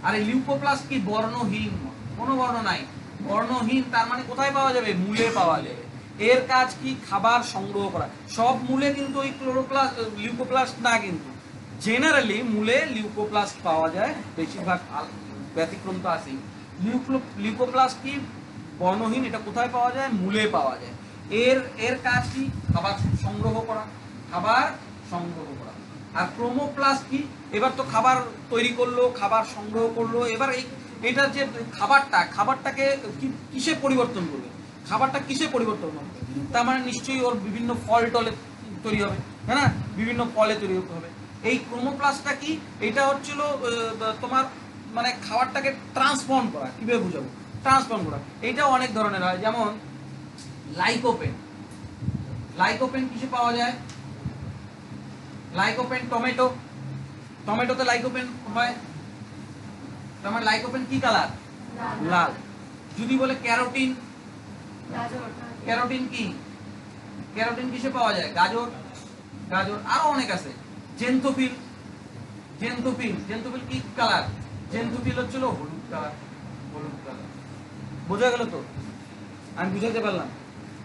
Speaker 1: আর এই লিউকোপ্লাস্ট কি? বর্ণহীন, কোনো বর্ণ নাই, বর্ণহীন। তার মানে কোথায় পাওয়া যাবে? মূলে পাওয়া যাবে। এর কাজ কি? খাবার সংগ্রহ করা। সব মূলে কিন্তু ওই লিউকোপ্লাস্ট না, কিন্তু জেনারেলি মূলে লিউকোপ্লাস্ট পাওয়া যায়, বেশিরভাগ ব্যতিক্রম তো আছেই। লিউকোপ্লাস্ট কি? বর্ণহীন। এটা কোথায় পাওয়া যায়? মূলে পাওয়া যায়। এর কাজ কি? খাবার সংগ্রহ করা। আর ক্রোমোপ্লাস্ট কি? এবার তো খাবার তৈরি করলো, খাবার সংগ্রহ করলো। এবার এটার যে খাবারটাকে কিসে পরিবর্তন করবে? খাবারটা কিসে পরিবর্তন হবে? তার মানে নিশ্চয়ই ওর বিভিন্ন ফল টলে তৈরি হবে, হ্যাঁ না? বিভিন্ন ফলে তৈরি হবে। এই ক্রোমোপ্লাস্টটা কি? এটা হচ্ছিল তোমার মানে খাবারটাকে ট্রান্সফর্ম করা। কিভাবে বুঝাবো? ট্রান্সফর্ম করা। এইটাও অনেক ধরনের হয়, যেমন লাইকোপেন কিসে পাওয়া যায়? লাইকোপেন টমেটোতে লাইকোপেন হয়। তার মানে লাইকোপেন কি কালার? লাল। যদি বলে ক্যারোটিন কি? ক্যারোটিন কিসে পাওয়া যায়? গাজর। আরো অনেক আছে। জেন্থোফিল কি কালার? জেন্থোফিল হচ্ছিল হলুদ কালার। বোঝা গেল তো? আমি বুঝাতে পারলাম?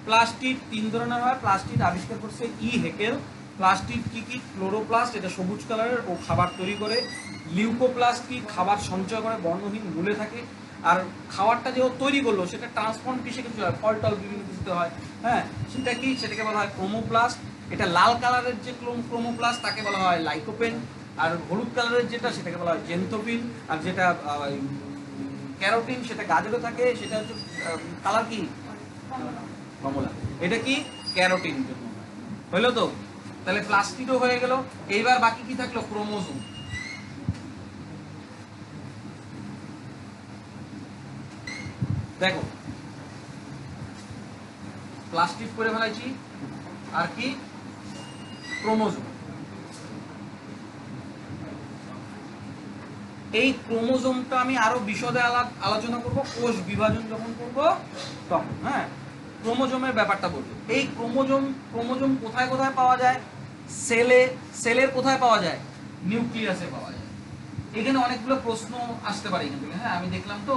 Speaker 1: প্লাস্টিক 3 ধরনের হয়। প্লাস্টিক আবিষ্কার করছে ই হেকেল। প্লাস্টিক কি? ক্লোরোপ্লাস্ট, এটা সবুজ কালারের, ও খাবার তৈরি করে। লিউকোপ্লাস্ট কি? খাবার সঞ্চয় করে, বর্ণহীন, মূলে থাকে। আর খাবারটা যে ও তৈরি করলো সেটা ট্রান্সফর্ম কিসে কিছু হয়? ফল টল বিভিন্ন কিছুতে হয়। হ্যাঁ, সেটা কি? সেটাকে বলা হয় ক্রোমোপ্লাস্ট। এটা লাল কালারের যে ক্রোমোপ্লাস্ট তাকে বলা হয় লাইকোপেন। আর হলুদ কালারের যেটা সেটাকে বলা হয় জেন্থোফিল। আর যেটা ক্যারোটিন সেটা গাজরে থাকে, সেটা হচ্ছে কালার কি? কমলা। এটা কি? ক্যারোটিন। হইলো তো? তাহলে প্লাস্টিকও হয়ে গেল। এইবার বাকি কি থাকলো? ক্রোমোজোম। দেখো, প্লাস্টিক করে ফেলাইছি, আর কি? ক্রোমোজোম। এই ক্রোমোজোমটা আমি আরো বিশদে আলোচনা করব কোষ বিভাজন যখন করব তখন। হ্যাঁ, ক্রোমোজোমের ব্যাপারটা বলবো। এই ক্রোমোজোম কোথায় কোথায় পাওয়া যায়? সেলের কোথায় পাওয়া যায়? নিউক্লিয়াসে পাওয়া যায়। এখানে অনেকগুলো প্রশ্ন আসতে পারে এখান থেকে। হ্যাঁ, আমি দেখলাম তো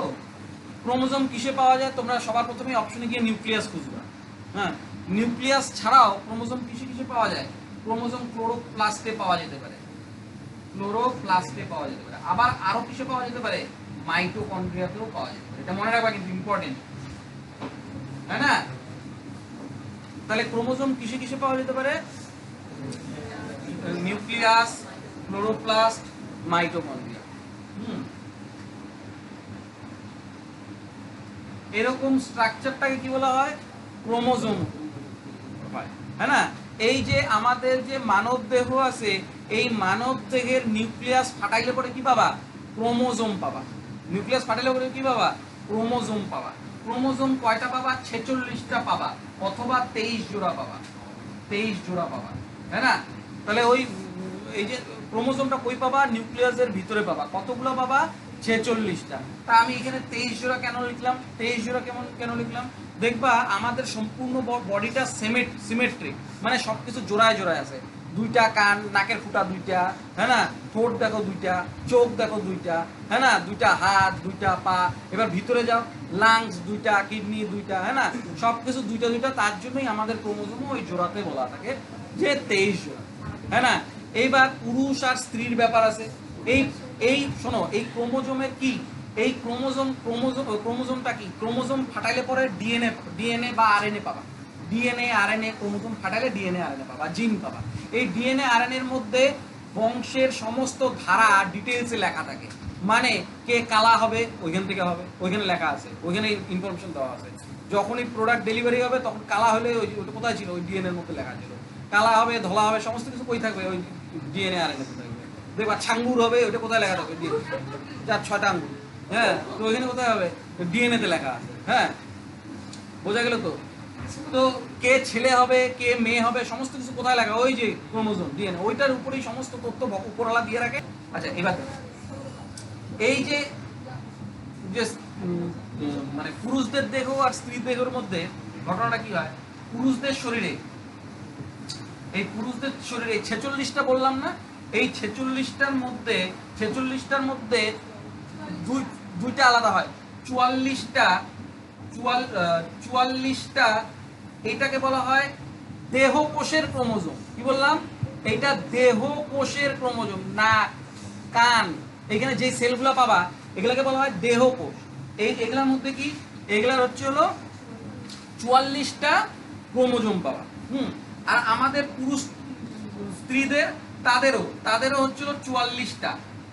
Speaker 1: ক্রোমোজোম কিসে পাওয়া যায়, তোমরা সবার প্রথমে অপশনে গিয়ে নিউক্লিয়াস খুঁজবা। হ্যাঁ, নিউক্লিয়াস ছাড়াও ক্রোমোজোম কিসে কিসে পাওয়া যায়? ক্রোমোজোম ক্লোরোপ্লাস্টে পাওয়া যেতে পারে, ক্লোরোপ্লাস্টে পাওয়া যেতে পারে। আবার আরো কিসে পাওয়া যেতে পারে? মাইটোকন্ড্রিয়াতেও পাওয়া যেতে পারে। এটা মনে রাখবা কিন্তু ইম্পর্টেন্ট, তাই না? তাহলে ক্রোমোজোম কিসে কিসে পাওয়া যেতে পারে? Nucleus, chloroplast, mitochondria. এরকম স্ট্রাকচারটাকে কি বলা হয়? ক্রোমোজোম হয়, হ্যাঁ না? এই যে আমাদের যে মানব দেহ আছে, এই মানব দেহের নিউক্লিয়াস ফাটাইলে পরে কি পাবা? ক্রোমোজোম পাবা। নিউক্লিয়াস ফাটাইলে পরে কি পাবা? ক্রোমোজোম পাবা। ক্রোমোজোম কয়টা পাবা? 46টা পাবা, অথবা 23 জোড়া পাবা, 23 জোড়া পাবা, তাই না? তাহলে ওই এই যে ক্রোমোজোমটা কই পাবা? নিউক্লিয়াসের ভিতরে পাবা। কতগুলো পাবা? 46টা। তা আমি এখানে 23 জোড়া কেন লিখলাম? 23 জোড়া কেন লিখলাম? দেখবা আমাদের সম্পূর্ণ বডিটা সিমেট্রিক, মানে সবকিছু জোড়ায় জোড়ায় আছে। দুইটা কান, নাকের ফুটা দুইটা, হ্যাঁ না? ঠোঁট দেখো দুইটা, চোখ দেখো দুইটা, হ্যাঁ না? দুইটা হাত, দুইটা পা। এবার ভিতরে যাও, লাংস দুইটা, কিডনি দুইটা, হ্যাঁ না? সবকিছু দুইটা দুইটা। তার জন্যই আমাদের ক্রোমোজোমও ওই জোড়াতে বলা থাকে যে 23 জোড়া, হ্যাঁ না? এইবার পুরুষ আর স্ত্রীর ব্যাপার আছে। এই এই শোনো, এই ক্রোমোজোমের কি, এই ক্রোমোজোমটা কি? ক্রোমোজোম ফাটাইলে পরে ডিএনএ বা আরএনএ পাবা। ডিএনএ আরএনএ, ক্রোমোজোম ফাটাইলে ডিএনএ আরএনএ পাবা, জিন পাবা। এই ডিএনএ আরএনএর মধ্যে বংশের সমস্ত ধারা ডিটেইলসে লেখা থাকে। মানে কে কালা হবে ওইখান থেকে হবে, ওইখানে লেখা আছে, ওইখানে ইনফরমেশন দেওয়া আছে। যখনই প্রোডাক্ট ডেলিভারি হবে তখন কালা হলে ওইটা কোথায় ছিল? ওই ডিএনএর মধ্যে লেখা ছিল। কালা হবে, ধলা হবে, সমস্ত কিছু কই থাকবে? ওই ডিএনএ আরএনএ থাকবে। দেখবা ছাঙ্গুর হবে, ওইটা কোথায় লেখা থাকবে? যার 6টা আঙ্গুর, হ্যাঁ, তো ওইখানে কোথায় হবে? ডিএনএ তে লেখা আছে। হ্যাঁ, বোঝা গেল তো? তো কে ছেলে হবে, কে মেয়ে হবে, সমস্ত কিছু কোথায় লেখা? ওই যে ক্রোমোজোম, ডিএনএ, ওইটার উপরেই সমস্ত তথ্য উপরওয়ালা দিয়ে রাখে। আচ্ছা, এবার এই যে মানে পুরুষদের দেহ আর স্ত্রী দেহের মধ্যে ঘটনাটা কি হয়? পুরুষদের শরীরে, এই পুরুষদের শরীরে 46টা বললাম না? এই 46টার মধ্যে দুইটা আলাদা হয়। 44টা এটাকে বলা হয় দেহ কোষের ক্রোমোজোম। কি বললাম? এটা দেহ কোষের ক্রোমোজোম। নাক, কান, এখানে যে সেলগুলো পাবা এগুলাকে বলা হয় দেহ কোষ। এগুলার মধ্যে কি? এগুলার হচ্ছে হলো 44টা ক্রোমোজোম পাওয়া। আর আমাদের পুরুষ স্ত্রীদের তাদেরও হচ্ছিল 44টা।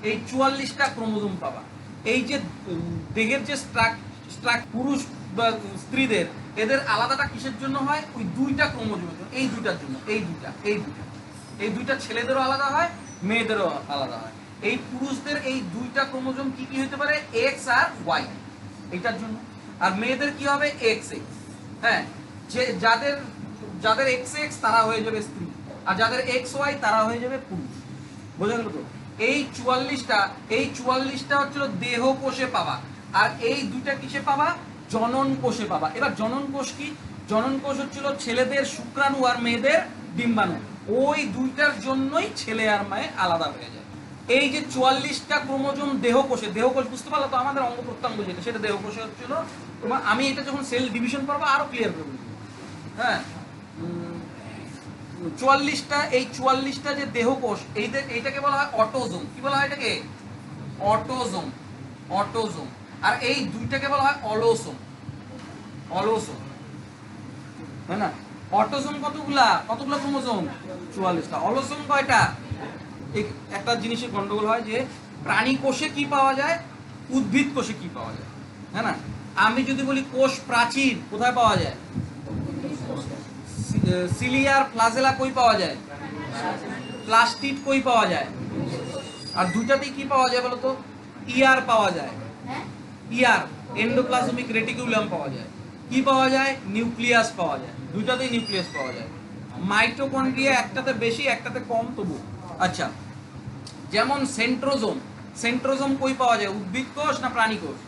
Speaker 1: এই 44টা ক্রোমোজোম পাবা। এই যে দেহের যে পুরুষ বা স্ত্রীদের, এদের আলাদাটা কিসের জন্য হয়? ওই দুইটা ক্রোমোজোমের জন্য, এই দুইটার জন্য। এই দুইটা ছেলেদেরও আলাদা হয়, মেয়েদেরও আলাদা হয়। এই পুরুষদের এই দুইটা ক্রোমোজোম কি কি হতে পারে? এক্স আর ওয়াই, এটার জন্য। আর মেয়েদের কি হবে? X x. হ্যাঁ, যে যাদের এক্স এক্স তারা হয়ে যাবে স্ত্রী, আর যাদের এক্স ওয়াই তারা হয়ে যাবে পুরুষ। বোঝা গেল তো? এই 44টা হচ্ছিল দেহ কোষে পাবা, আর এই দুইটা কিসে পাবা? জনন কোষে পাবা। এবার জনন কোষ কি? জনন কোষ হচ্ছিল ছেলেদের শুক্রাণু আর মেয়েদের ডিম্বাণু। ওই দুইটার জন্যই ছেলে আর মেয়ে আলাদা হয়ে যায়। এই যে 44টা ক্রোমোজোম দেহ কোষে, দেহ কোষ বুঝতে পারলো তো? আমাদের অঙ্গ প্রত্যঙ্গ যেটা, সেটা দেহ কোষে হচ্ছিল। তোমার আমি এটা যখন সেল ডিভিশন করবো আরো ক্লিয়ার করে বুঝবো। হ্যাঁ, 44টা যে দেহ কোষ, এইটাকে বলা হয় অটোজোম। কি বলা হয় এটাকে? অটোজোম। আর এই দুইটাকে বলা হয় অলোসোম। তাই না? অটোজোম কতগুলা ক্রোমোজোম? 44টা। অলোসোম কয়টা? একটা জিনিসের গন্ডগোল হয় যে প্রাণী কোষে কি পাওয়া যায়, উদ্ভিদ কোষে কি পাওয়া যায়, হ্যাঁ না? আমি যদি বলি কোষ প্রাচীর কোথায় পাওয়া যায়? সিলিয়ার ফ্লাজেলা কই পাওয়া যায়? প্লাস্টিড কই পাওয়া যায়? আর দুইটাতেই কি পাওয়া যায় বলতো? ইয়ার পাওয়া যায়। ইয়ার, এন্ডোপ্লাজমিক রেটিকুলাম পাওয়া যায়। কি পাওয়া যায়? নিউক্লিয়াস পাওয়া যায়। দুইটাতেই নিউক্লিয়াস পাওয়া যায়। মাইটোকন্ড্রিয়া একটাতে বেশি, একটাতে কম, তবু। আচ্ছা, যেমন সেন্ট্রোজোম কই পাওয়া যায়? উদ্ভিদ কোষ না প্রাণী কোষ?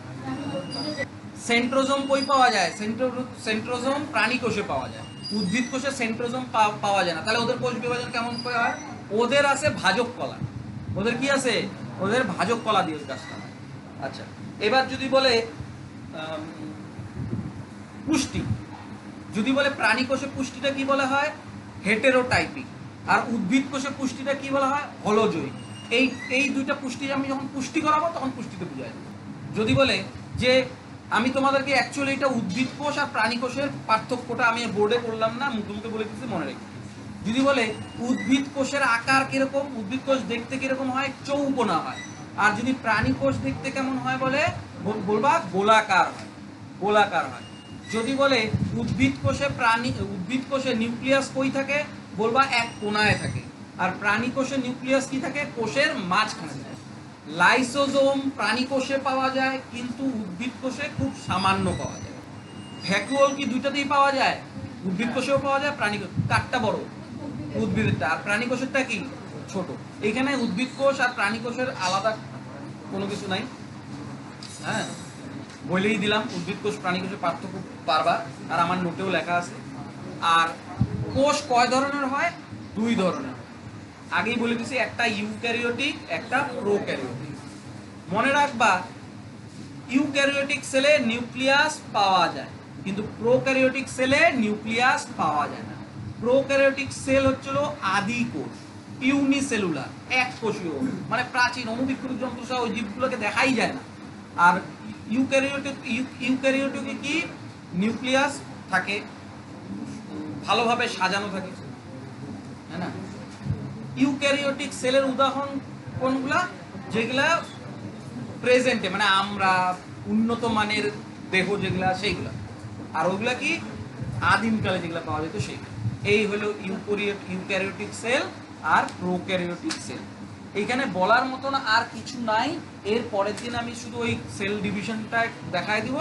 Speaker 1: সেন্ট্রোজোম কই পাওয়া যায়? সেন্ট্রোজোম প্রাণী কোষে পাওয়া যায়। উদ্ভিদ কোষে সেন্ট্রোজোম পাওয়া যায় না। তাহলে ওদের কোষ বিভাজন কেমন করে হয়? ওদের আছে ভাজক কলা। ওদের কি আছে? ওদের ভাজক কলা দিয়ে ওই কাজটা হয়। আচ্ছা, এবার যদি বলে পুষ্টি, যদি বলে প্রাণী কোষে পুষ্টিটা কি বলা হয়? হেটেরোটাইপিক। আর উদ্ভিদ কোষে পুষ্টিটা কি বলা হয়? হলোজয়িক। এই দুইটা পুষ্টি আমি যখন পুষ্টি করাবো তখন পুষ্টিতে বুঝাই দেবো। যদি বলে যে আমি তোমাদেরকে অ্যাকচুয়ালি এটা উদ্ভিদ কোষ আর প্রাণী কোষের পার্থক্যটা আমি ববোর্ডে করলাম না, মুখে মুখে বলে দিচ্ছি, মনে রেখে। যদি বলে উদ্ভিদ কোষের আকার কিরকম, উদ্ভিদ কোষ দেখতে কিরকম হয়? চৌকোনা হয়। আর যদি প্রাণী কোষ দেখতে কেমন হয় বলে, বলবা গোলাকার হয়, গোলাকার হয়। যদি বলে উদ্ভিদ কোষে নিউক্লিয়াস কই থাকে, বলবা এক কোনায় থাকে। আর প্রাণী কোষে নিউক্লিয়াস কি থাকে? কোষের মাঝখানে থাকে। লাইসোজোম প্রাণী কোষে পাওয়া যায়, কিন্তু উদ্ভিদ কোষে খুব সামান্য পাওয়া যায়। ভ্যাকুওল কি দুইটাতেই পাওয়া যায়? উদ্ভিদ কোষেও পাওয়া যায়, প্রাণী কোষ। কারটা বড়? উদ্ভিদেরটা। আর প্রাণী কোষেরটা কি? ছোট। এখানে উদ্ভিদ কোষ আর প্রাণী কোষের আলাদা কোনো কিছু নাই, হ্যাঁ, বলেই দিলাম উদ্ভিদ কোষ প্রাণী কোষের পার্থক্য বারবার, আর আমার নোটেও লেখা আছে। আর কোষ কয় ধরনের হয়? দুই ধরনের। আগেই বলে দিছি, একটা ইউক্যারিওটিক, একটা প্রোক্যারিওটিক। মনে রাখবা, ইউক্যারিওটিক সেলে নিউক্লিয়াস পাওয়া যায়, কিন্তু প্রোক্যারিওটিক সেলে নিউক্লিয়াস পাওয়া যায় না। প্রোক্যারিওটিক সেল হচ্ছিল আদি কোষ, ইউনিসেলুলার, এক কোষীয়, মানে প্রাচীন অণুবীক্ষণিক যন্ত্র সহ ওই জীবগুলোকে দেখাই যায় না। আর ইউক্যারিওটিকে কি নিউক্লিয়াস থাকে, ভালোভাবে সাজানো থাকে, হ্যাঁ না? ইউক্যারিওটিক সেলের উদাহরণ কোনগুলা? যেগুলা প্রেজেন্টে, মানে আমরা উন্নত মানের দেহ যেগুলা, সেইগুলা। আর ওগুলা কি আদিমকালে যেগুলা পাওয়া যেত সেইগুলো। এই হলো ইউক্যারিওটিক সেল আর প্রোক্যারিওটিক সেল। এইখানে বলার মতন আর কিছু নাই। এর পরের দিন আমি শুধু ওই সেল ডিভিশনটা দেখায় দিব,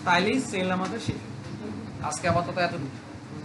Speaker 1: তাইলেই সেল আমাদের শেষ। আজকে আপাতত এতটুকু।